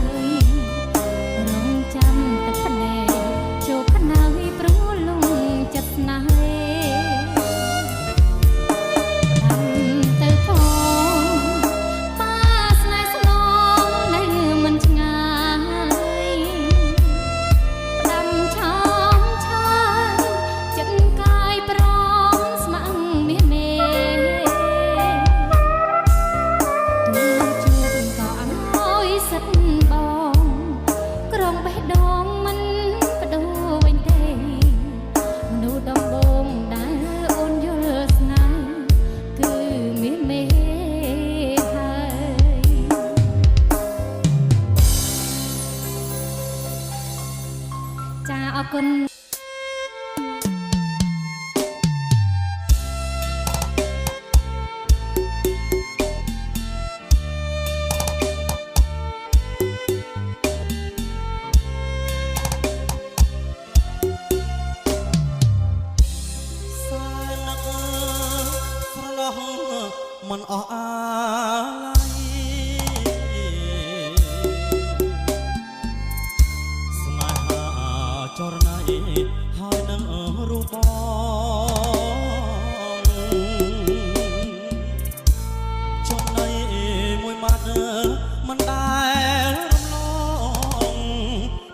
រងចាំទឹកភ្នែកជោគខ្នើយព្រោះលំចិត្តស្នេហ៍ទៅផងប៉ាស្នេហ៍ស្នងនៅមិនឆ្ងាយផ្ដាំឆោមឆាយចិត្តកាយព្រមស្ម័គ្រមាសមេទូលជួបក៏អើយសិតបងក្រុងបេះដូងមិនបដូរវិញទេមនុស្សដំបូងដែលអូនយល់ស្នេហ៍គឺមាសមេហើយចាអរគុណ សានឹកស្រឡះមិនអស់អាឡ័យស្នេហាចរណៃហើយនឹងរូបបងចំណៃមួយម៉ាត់មិនដែលរំលង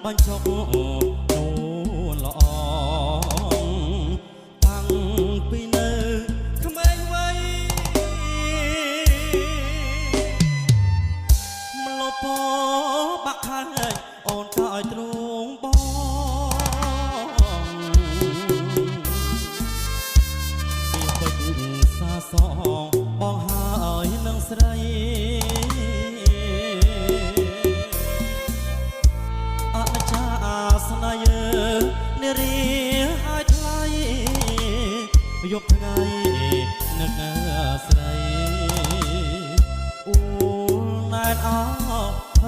បញ្ចុកនូនល្អតាំងពីនៅក្មេងវ័យមលពបាក់ខាយអូនក៏ឲ្យទ្រង់បងពីពេជ្រសាសងបងហើយនឹងស្រីអនិច្ចាស្នេហ៍នារីឲ្យថ្លៃយប់ថ្ងៃនឹកស្រីអូនណែនអ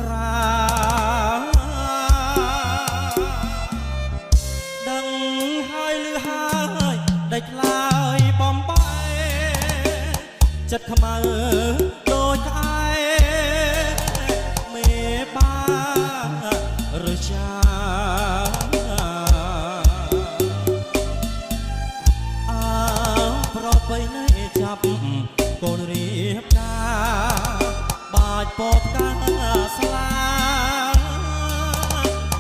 រា ដឹងហើយលឺហើយដាច់ឡើយបំបែ ចិត្តខ្មៅដូចក្អែមេបារចាប្របីនៃចាប់កូនរៀបការបាច់ពពកាស្លា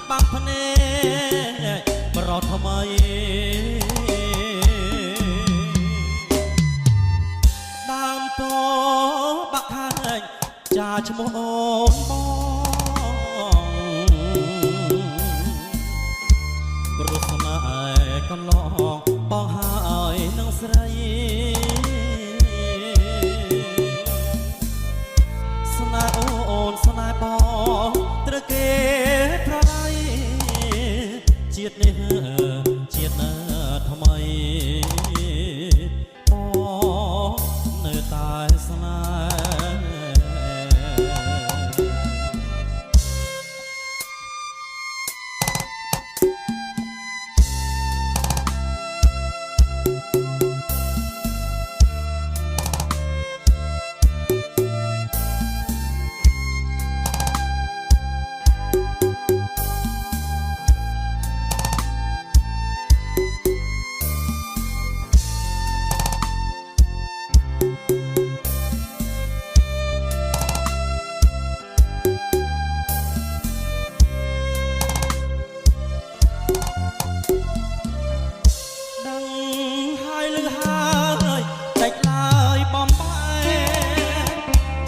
បាំងភ្នែកប្រត់ថ្មីដើមពោបាក់ខាញចាឈ្មោះអូនបងព្រោះស្នេហ៍កន្លងបងហើយនឹងស្រីស្នេហ៍អូនស្នេហ៍បងត្រូវគេប្រឡ័យជាតិនេះជាតិណាថ្មីបងនៅតែស្នេហ៍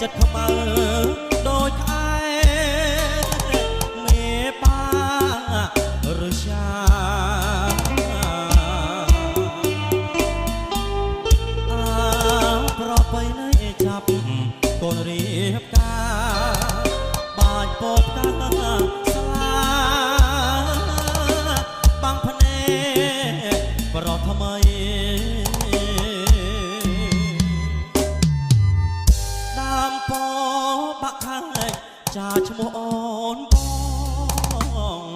ចិត្តខ្មៅដូចក្អែមេបារចាប្របីនៃចាប់កូនរៀបការបាច់ពពកាស្លាបាំងភ្នែកប្រត់ថ្មីពោបាក់ខាញចាឈ្មោះអូនបង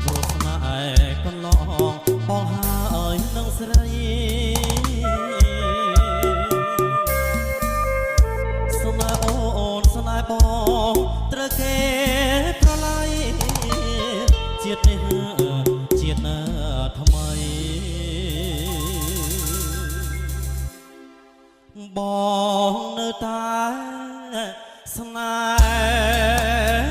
ព្រោះស្នេហ៍កន្លងបងហើយនឹងស្រីស្នេហ៍អូនស្នេហ៍បងត្រូវគេប្រឡ័យជាតិនេះជាតិណាថ្មីបងនៅតែស្នេហ៍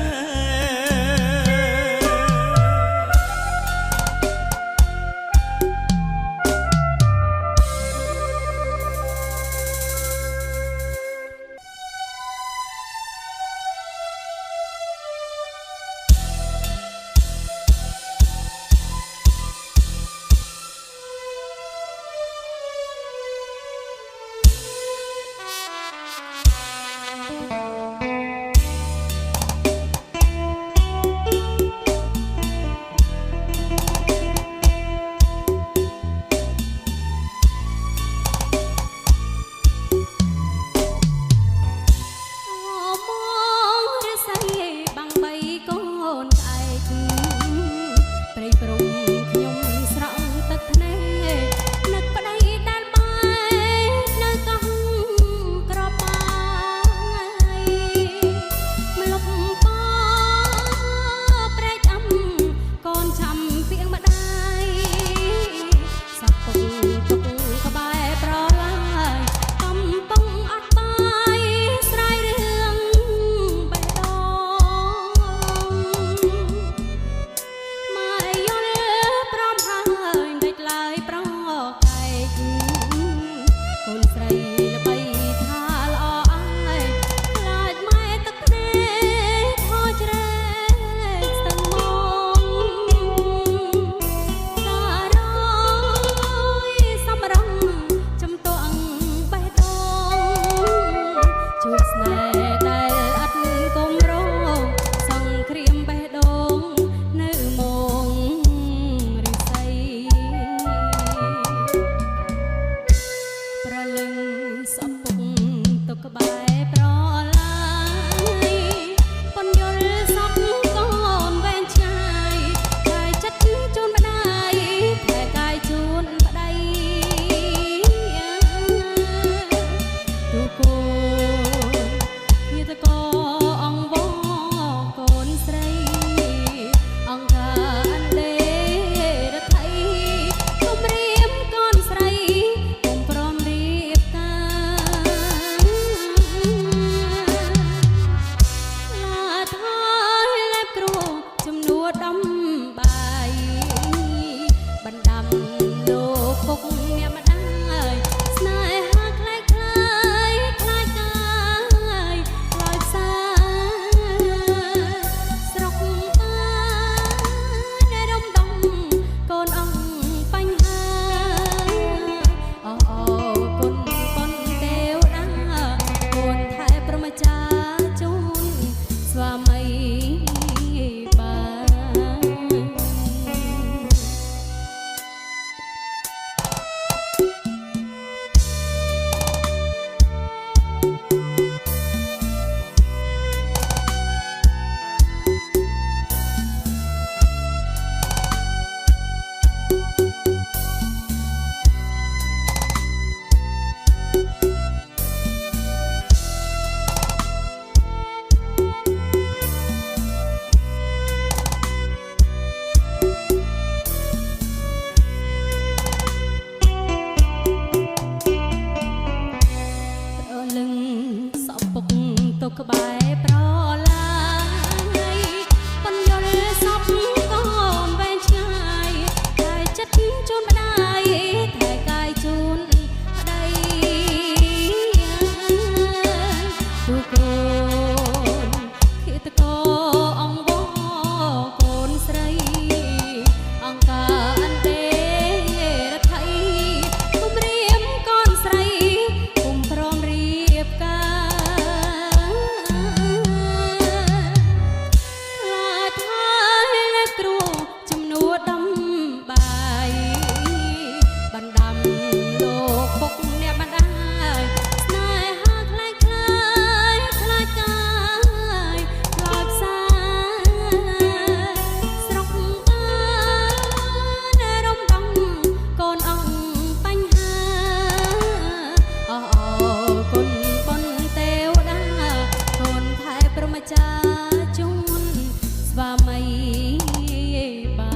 โลกปกเนี่ยบันได้นายหาคล้ายคล้ายคล้ายกายปลอบสายสรกตาในร่มดงก่อนอ่องปัญหาคนบนเตวดาคนไทยประมาจาจุนสวามัยบา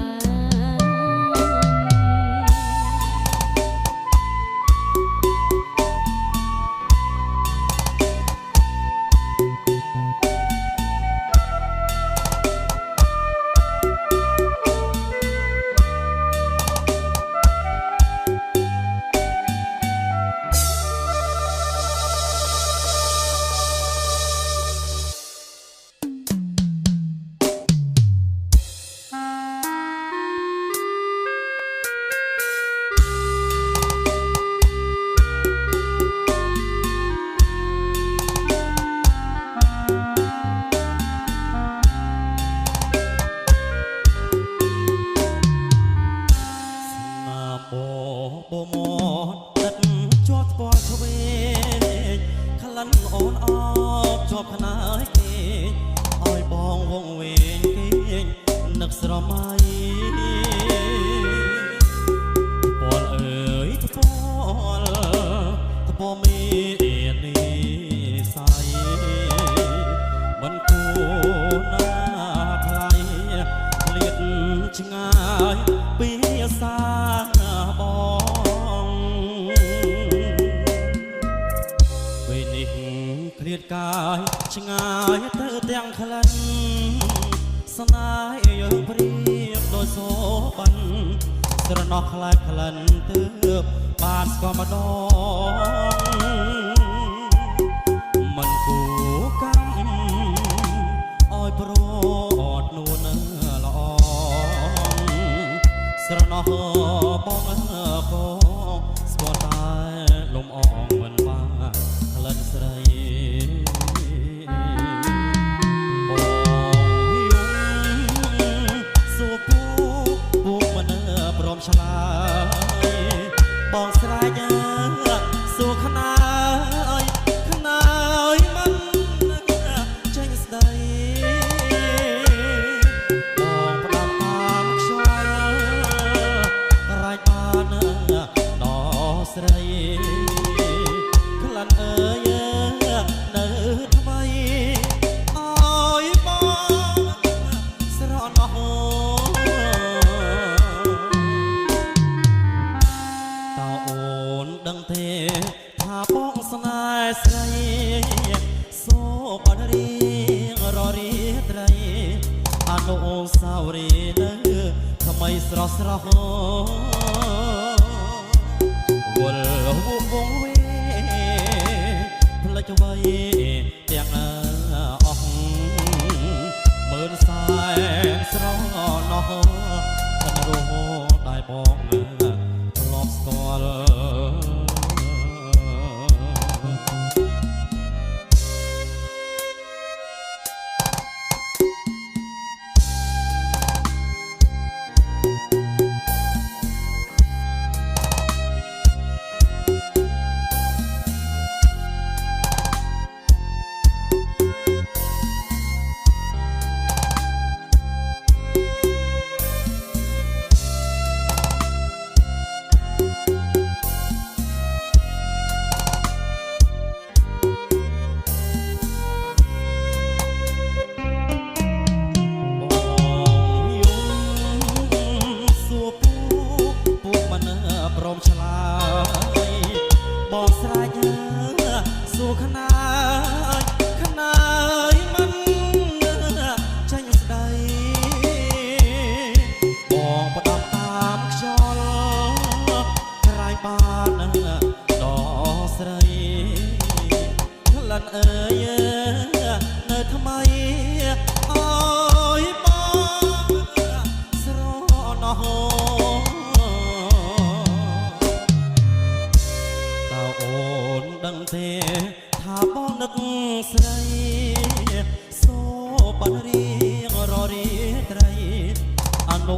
อนุ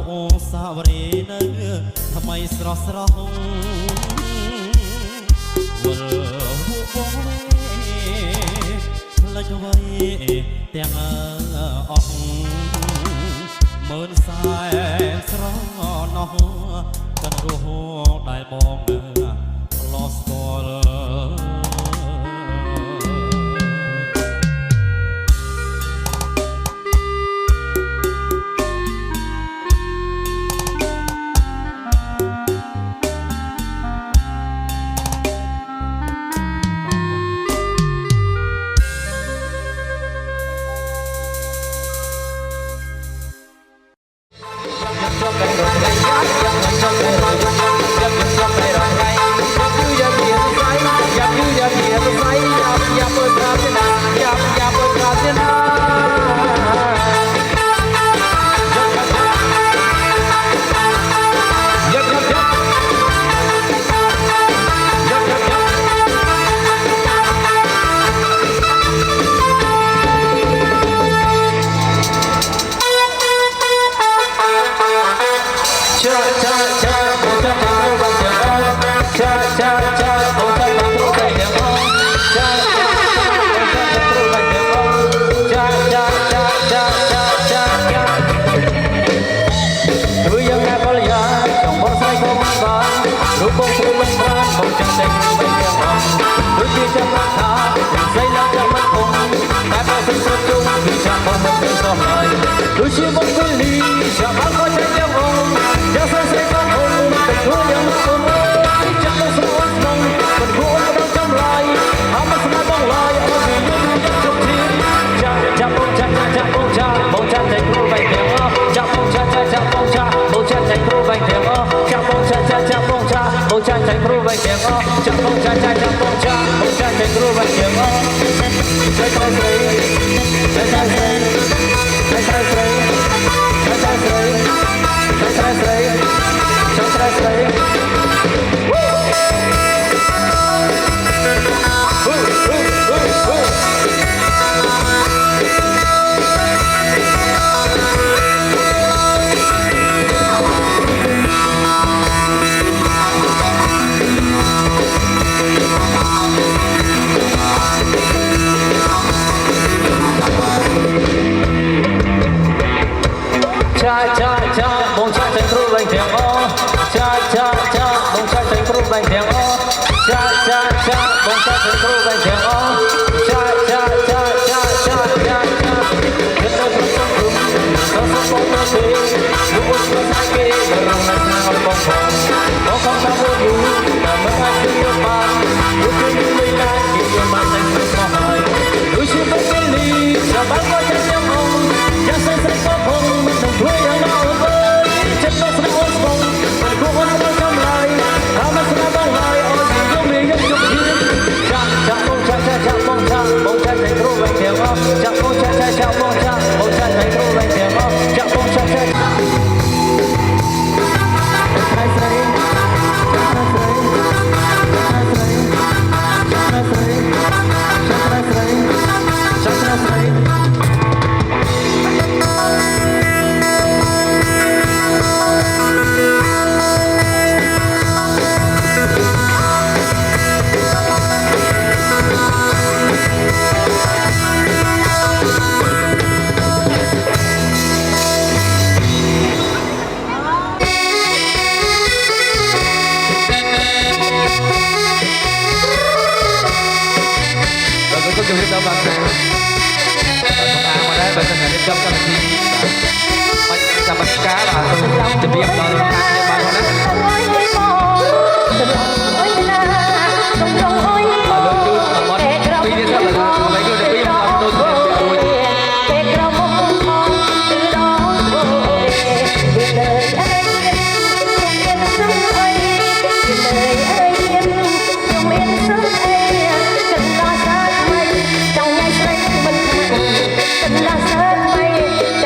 สาวรีย์เนื้อทำไมสระสระหง អ្វីទាំងអស់មើលសែនស្រណោះកិនរស់ដែលបងលោស្គាល់ដូចជាមកពេលនេះចាំបានក៏ចេញយ៉ាងងងយ៉ាងស្រីក៏គង់តែខ្លួនយ៉ាងមកអូនចាំទៅស្រួលក្នុងមិនគួរដល់ចំឡាយអមស្មាបងឡាយអត់មានយល់ជុកទីចាំបងចាបងចាតែគ្រូបែកទាំងអស់ចាំបងចាបងចាតែគ្រូបែកទាំងអស់ចាំបងចាបងចាតែគ្រូបែកទាំងអស់ចាំបងចាតែគ្រូបែកទាំងអស់ស្រីស្រីបងចាតែគ្រូបែកទាំងអស់បងចាតែគ្រូបែកទាំងអស់បងចាតែគ្រូបែកទាំងអស់គេទៅប្រសងគុំទៅសុំបងទៅលោកស្គាល់គេរងណាស់ណាស់បងតាមមកយូរតាមមកអាចទៅបានលោកគឺមិនឡាយគេយកមកតែស្មោះហើយដូចជាពេលនេះចាំបានក៏ចាំយ៉ាងងងយ៉ាងស្រីក៏ផងមិនต้องធ្វើយ៉ាងណាចិត្តទៅស្រួលស្គងមិនគួរទៅចំឡាយហើយមកស្នាបងឡាយអត់យកមានយកជុកជីចាបងចាតែគ្រូបែកទាំងអស់ចាបងចាតែគ្រូបែកទាំងអស់ចាបងចាស្រីជំរាបដល់បងប្អូនអាមកដែរបើសិនជារៀបចំកម្មវិធីបាច់ចាំបាច់ការបាទជំរាបដល់ខាងនេះបានណាពីនេះទៅឡើយគឺទៅពីមកទៅទៅទេក្រមុំមកទៅដល់ច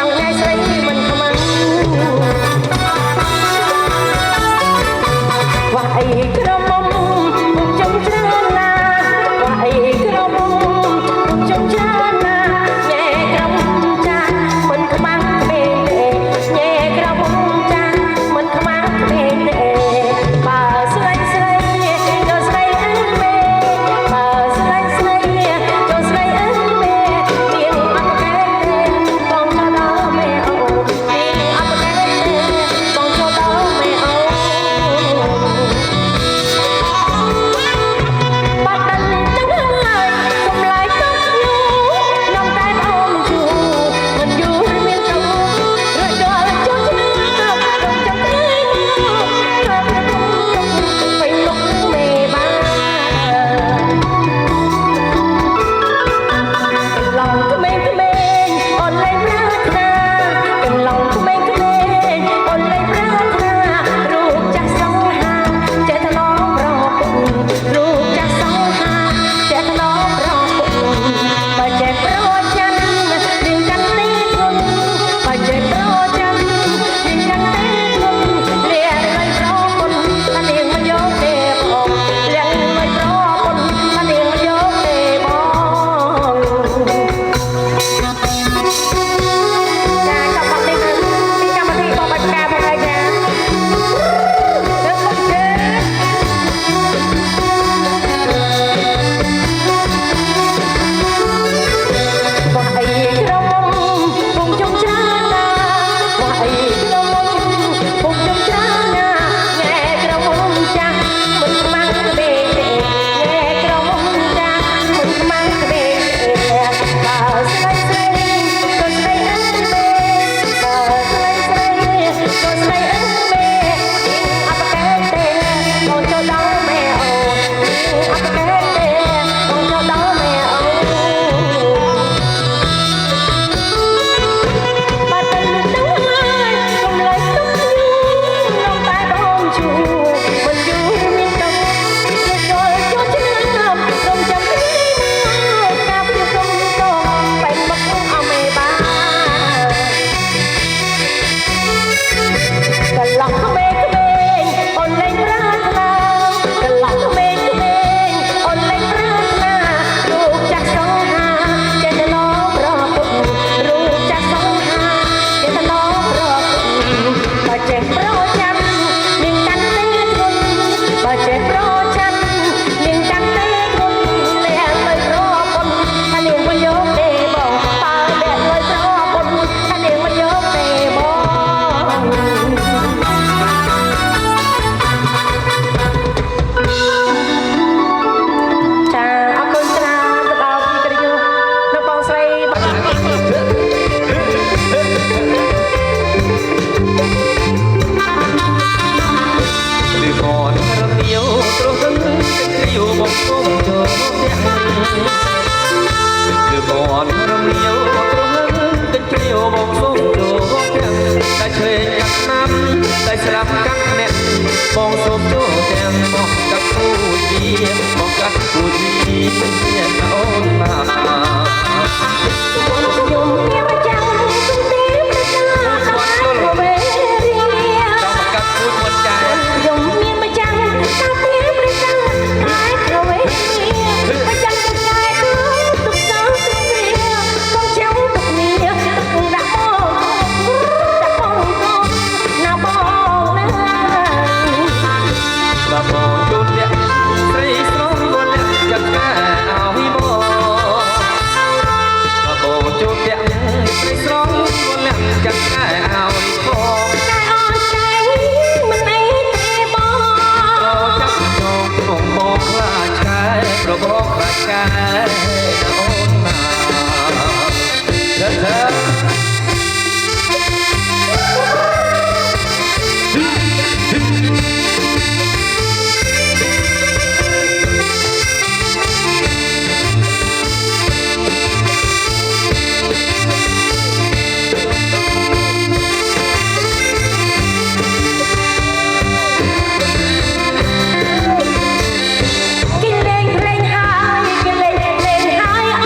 Hãy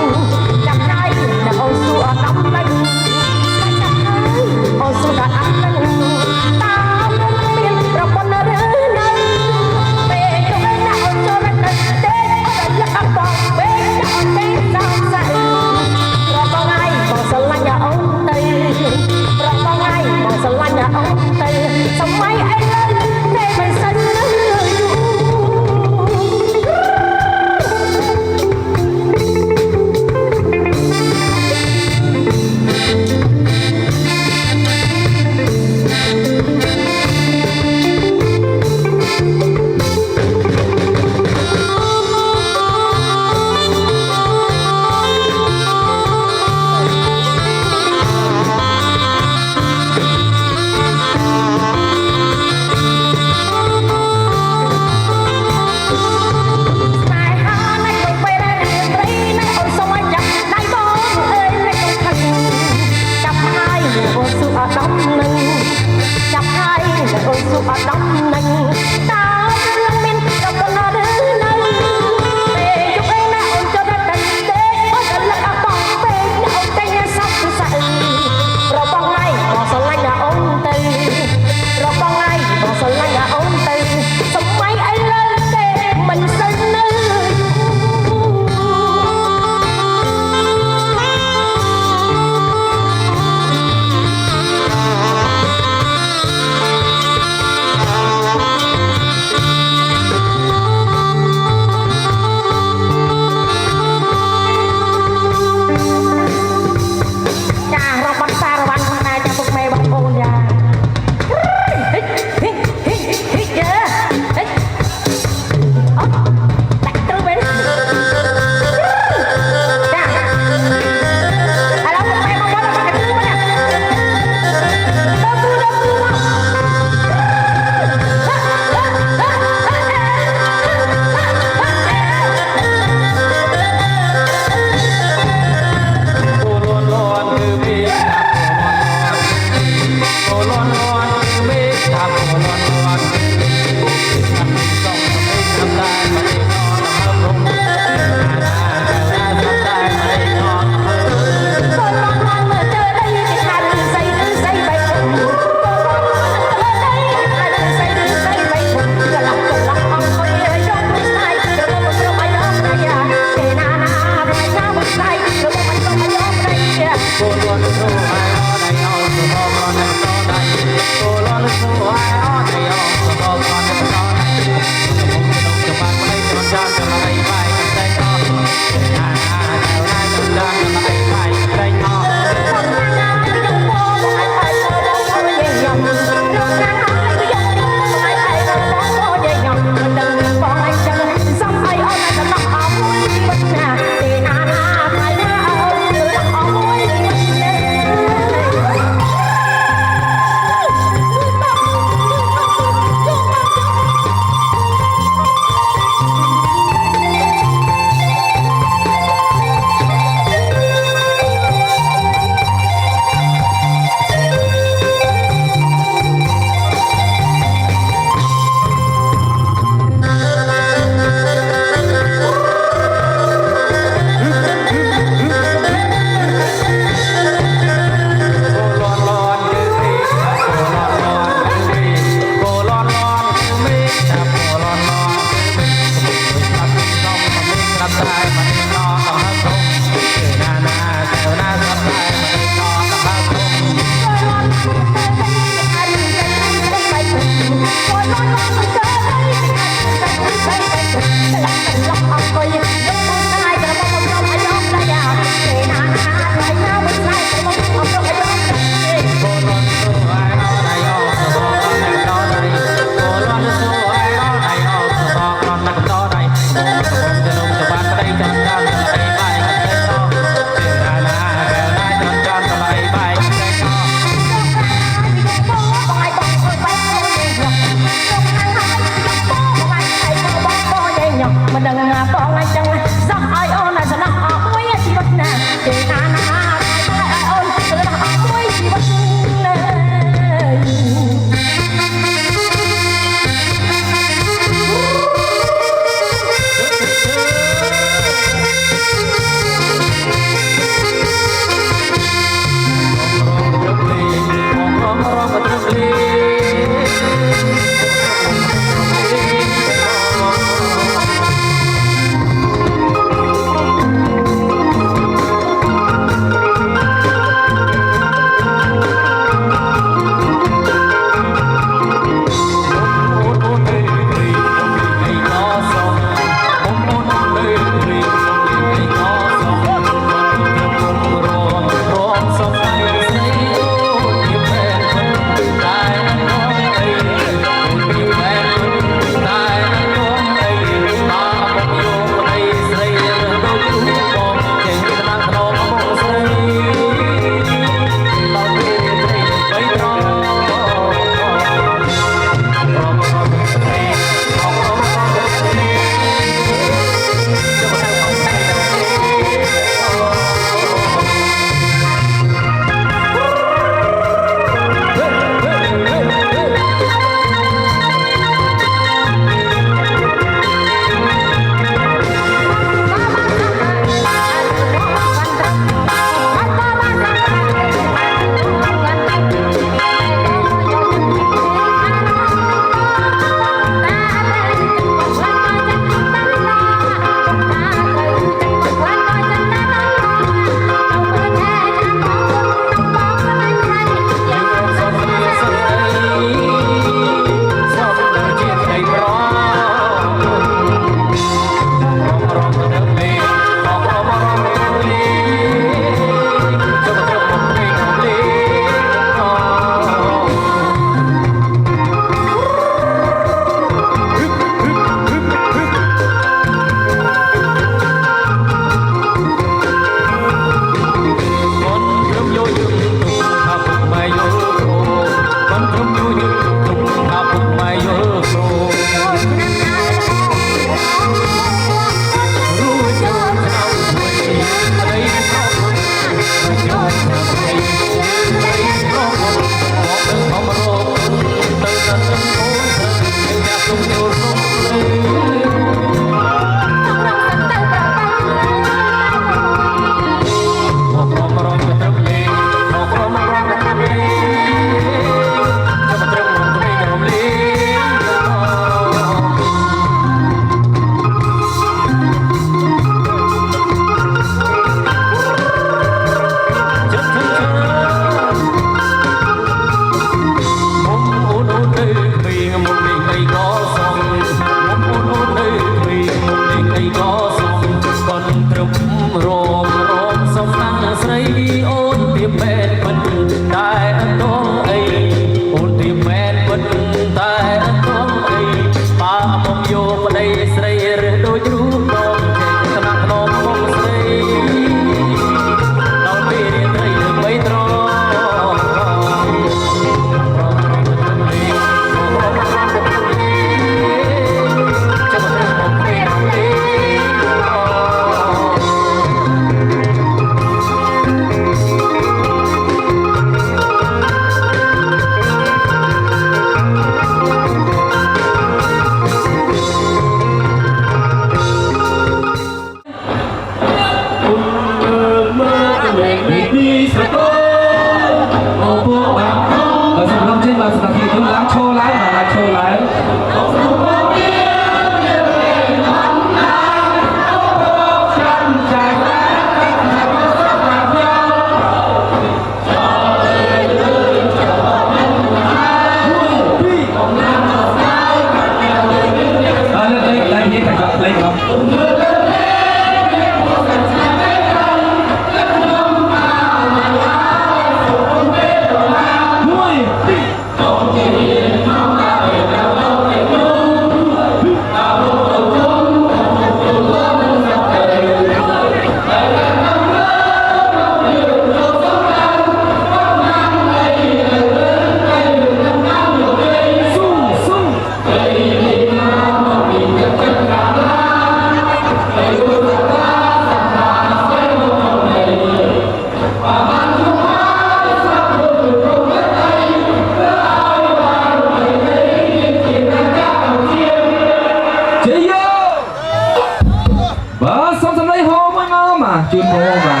ជួនពោបាទ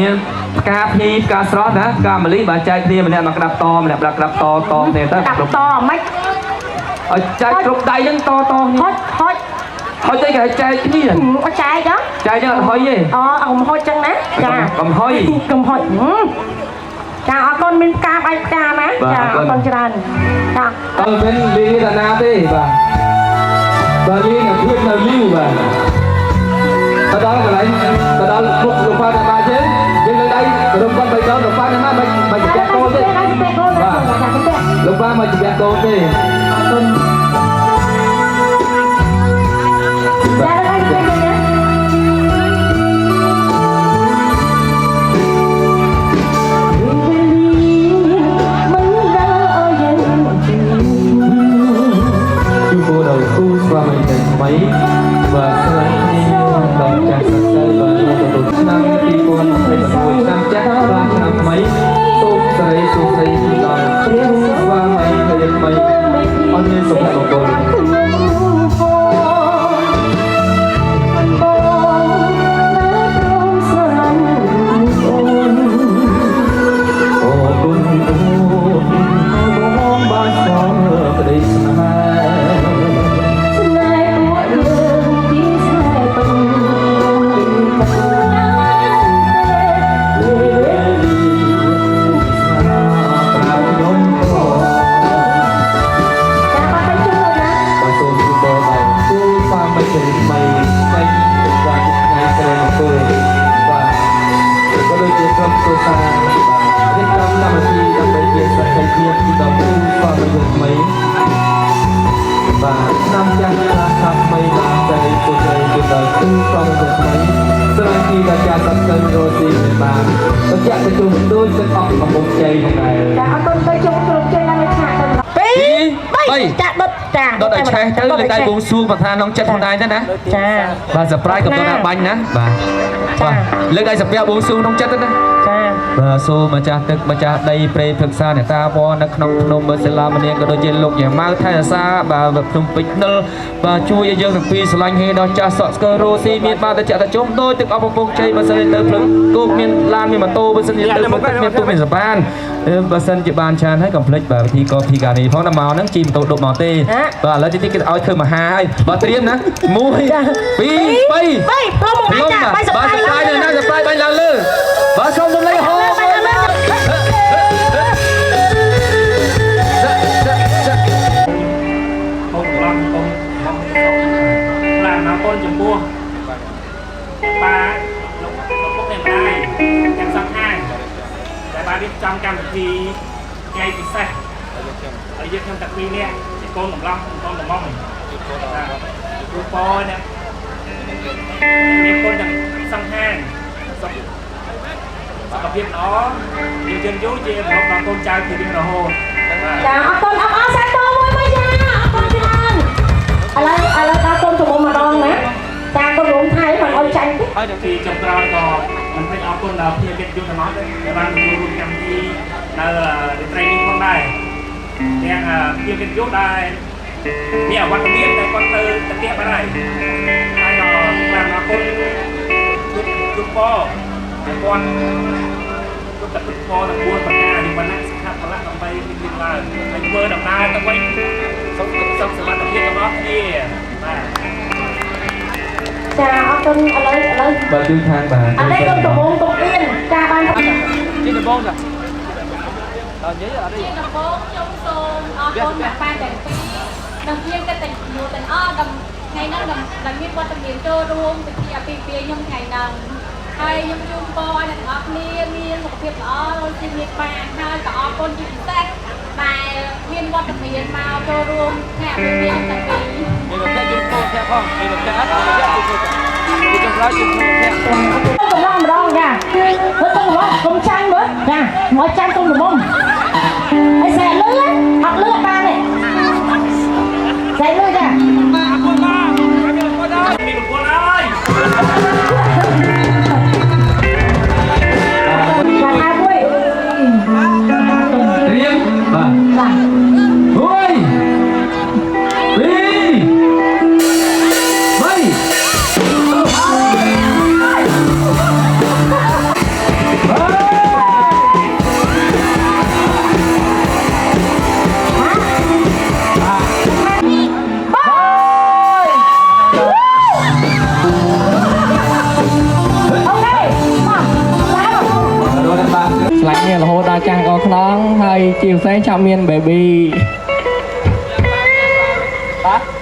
មានផ្កាភីផ្កាស្រស់ណាផ្កាម្លិះបាទចែកគ្នាម្នាក់មកក្តាប់តម្នាក់ក្តាប់តគ្នាទៅក្តាប់តមិនឲ្យចែកគ្រប់ដៃហ្នឹងតហុចទៅគេចែកគ្នាអត់ចែកហ៎ចែកហ្នឹងអត់ហុយទេកំហុចចឹងណាចាកំហុយចាអរគុណមានផ្កាបាយផ្កាណាចាអរគុណច្រើនចាអត់មានលីតាណាទេបាទបើលីនៅភាពនៅយូរបាទទៅដល់កន្លែងទៅដល់គ្រប់លោកប៉ាតាជើងយើងនៅដៃរំគាត់បីដងលោកប៉ាណាមិនជាកូនទេបាទលោកប៉ាមិនជាកូនទេអរគុណបាទស្លាញ់ដល់ចាស់សរសើរបាទទទួលឆ្នាំ2021ឆ្នាំចាស់បាទឆ្នាំថ្មីសូមសេរីសុខស្រីដល់ព្រះស្វាមីភរិយាថ្មីអរមានសុភមង្គលដៃបួងសួងប្រធានក្នុងចិត្តខ្លួនឯងទៅណាចាបាទសប្រៃកំពុងតែបាញ់ណាបាទលើកដៃសាពះបួងសួងក្នុងចិត្តទៅណាចាបាទសូមម្ចាស់ទឹកម្ចាស់ដីព្រៃព្រឹក្សាអ្នកតាវរនៅក្នុងភ្នំសិលាមនាងក៏ដូចជាលោកយ៉ាងម៉ៅថៃអាសាបាទភ្នំពេជ្រនិលបាទជួយឲ្យយើងទាំងពីរស្រឡាញ់ហេដល់ចាស់សក់ស្កើរ៉ូស៊ីមានបាទតែចាក់តែជុំដូចទឹកអប់កំពង់ជ័យបើសិនទៅភ្លឹងគោកមានឡានមានម៉ូតូបើសិនទៅភ្លឹងមានទូមានសបានបើសិនជាបានច្រើនហើយកុំភ្លេចបាទវិធីកពីការនេះផងដល់មកហ្នឹងជិះម៉ូតូដប់មកទេបាទឥឡូវទីគេឲ្យធ្វើមហាហើយបាទត្រៀមណា1 2 3ព្រមមកចាបាទសប្បាយទៅណាសប្បាយបាញ់ឡើងលើបាទសូមរំលែកហោចំពោះបាលោកពុកនេះម្ដាយទាំងសងខាងតែបានរៀបចំកម្មវិធីថ្ងៃពិសេសហើយយើងខ្ញុំតាពីរនាក់ជាកូនកំឡោះកូនកំមុំគ្រូប៉នេះមានកូនទាំងសងខាងសុខភាពល្អយើងយូរជាប្រកបកូនចៅពីរៀងរហូតចាអរគុណអរសាទរមួយមកចាអរគុណច្រើនឥឡូវដល់កូនចំមុំម្ដងណាតាក៏រងថៃមិនអោយចាញ់ទេហើយដល់ទីចុងក្រោយក៏មិនភ្លេចអរគុណដល់ភ្ញៀវកិត្តិយសទាំងអស់ដែលបានចូលរួមកម្មវិធីនៅរាត្រីនេះផងដែរទាំងភ្ញៀវកិត្តិយសដែលមានអវត្តមានតែគាត់ទៅផ្ទះបាត់ហើយហើយក៏បានអរគុណគ្រប់ប៉ដែលគាត់ទឹកទឹកពណ៌ទាំង4ប្រការនេះបណ្ណាសិក្ខាបលៈដើម្បីរៀនឡើងហើយធ្វើដំណើរទៅវិញសុខសុវត្ថិភាពរបស់គ្នាបាទចាអរគុណឥឡូវបាទជួយខាងបាទអត់ទេខ្ញុំដំបងទុកអៀនចាបានជីដំបងចាដល់និយាយអត់ទេជីដំបងខ្ញុំសូមអរគុណអ្នកប៉ាទាំងពីរនិងភ្ញៀវកិត្តិយសទាំងអស់ថ្ងៃហ្នឹងដែលមានវត្តមានចូលរួមពិធីអាពាហ៍ពិពាហ៍ខ្ញុំថ្ងៃហ្នឹងហើយខ្ញុំជូនពរឲ្យអ្នកទាំងអស់គ្នាមានសុខភាពល្អដូចជាមានបានហើយក៏អរគុណជាពិសេសដែលមានវត្តមានមកចូលរួមថ្ងៃអាពាហ៍ពិពាហ៍ទាំងពីរមានប្រទេសជូនពរព្រះផងមានប្រទេសអត់ប្រទេសជូនពរពីចុងក្រោយជូនពរព្រះកំឡុងម្ដងចាមើលទៅកុំចាញ់មើលចាមកចាញ់កុំល្មមហើយសែលឺអត់លឺបានទេសែលឺចាបាទអរគុណបាទមានប្រពន្ធហើយមានប្រពន្ធហើយរៀបបាទ1 2 3 ជាផ្សេងចាំមាន baby បាទ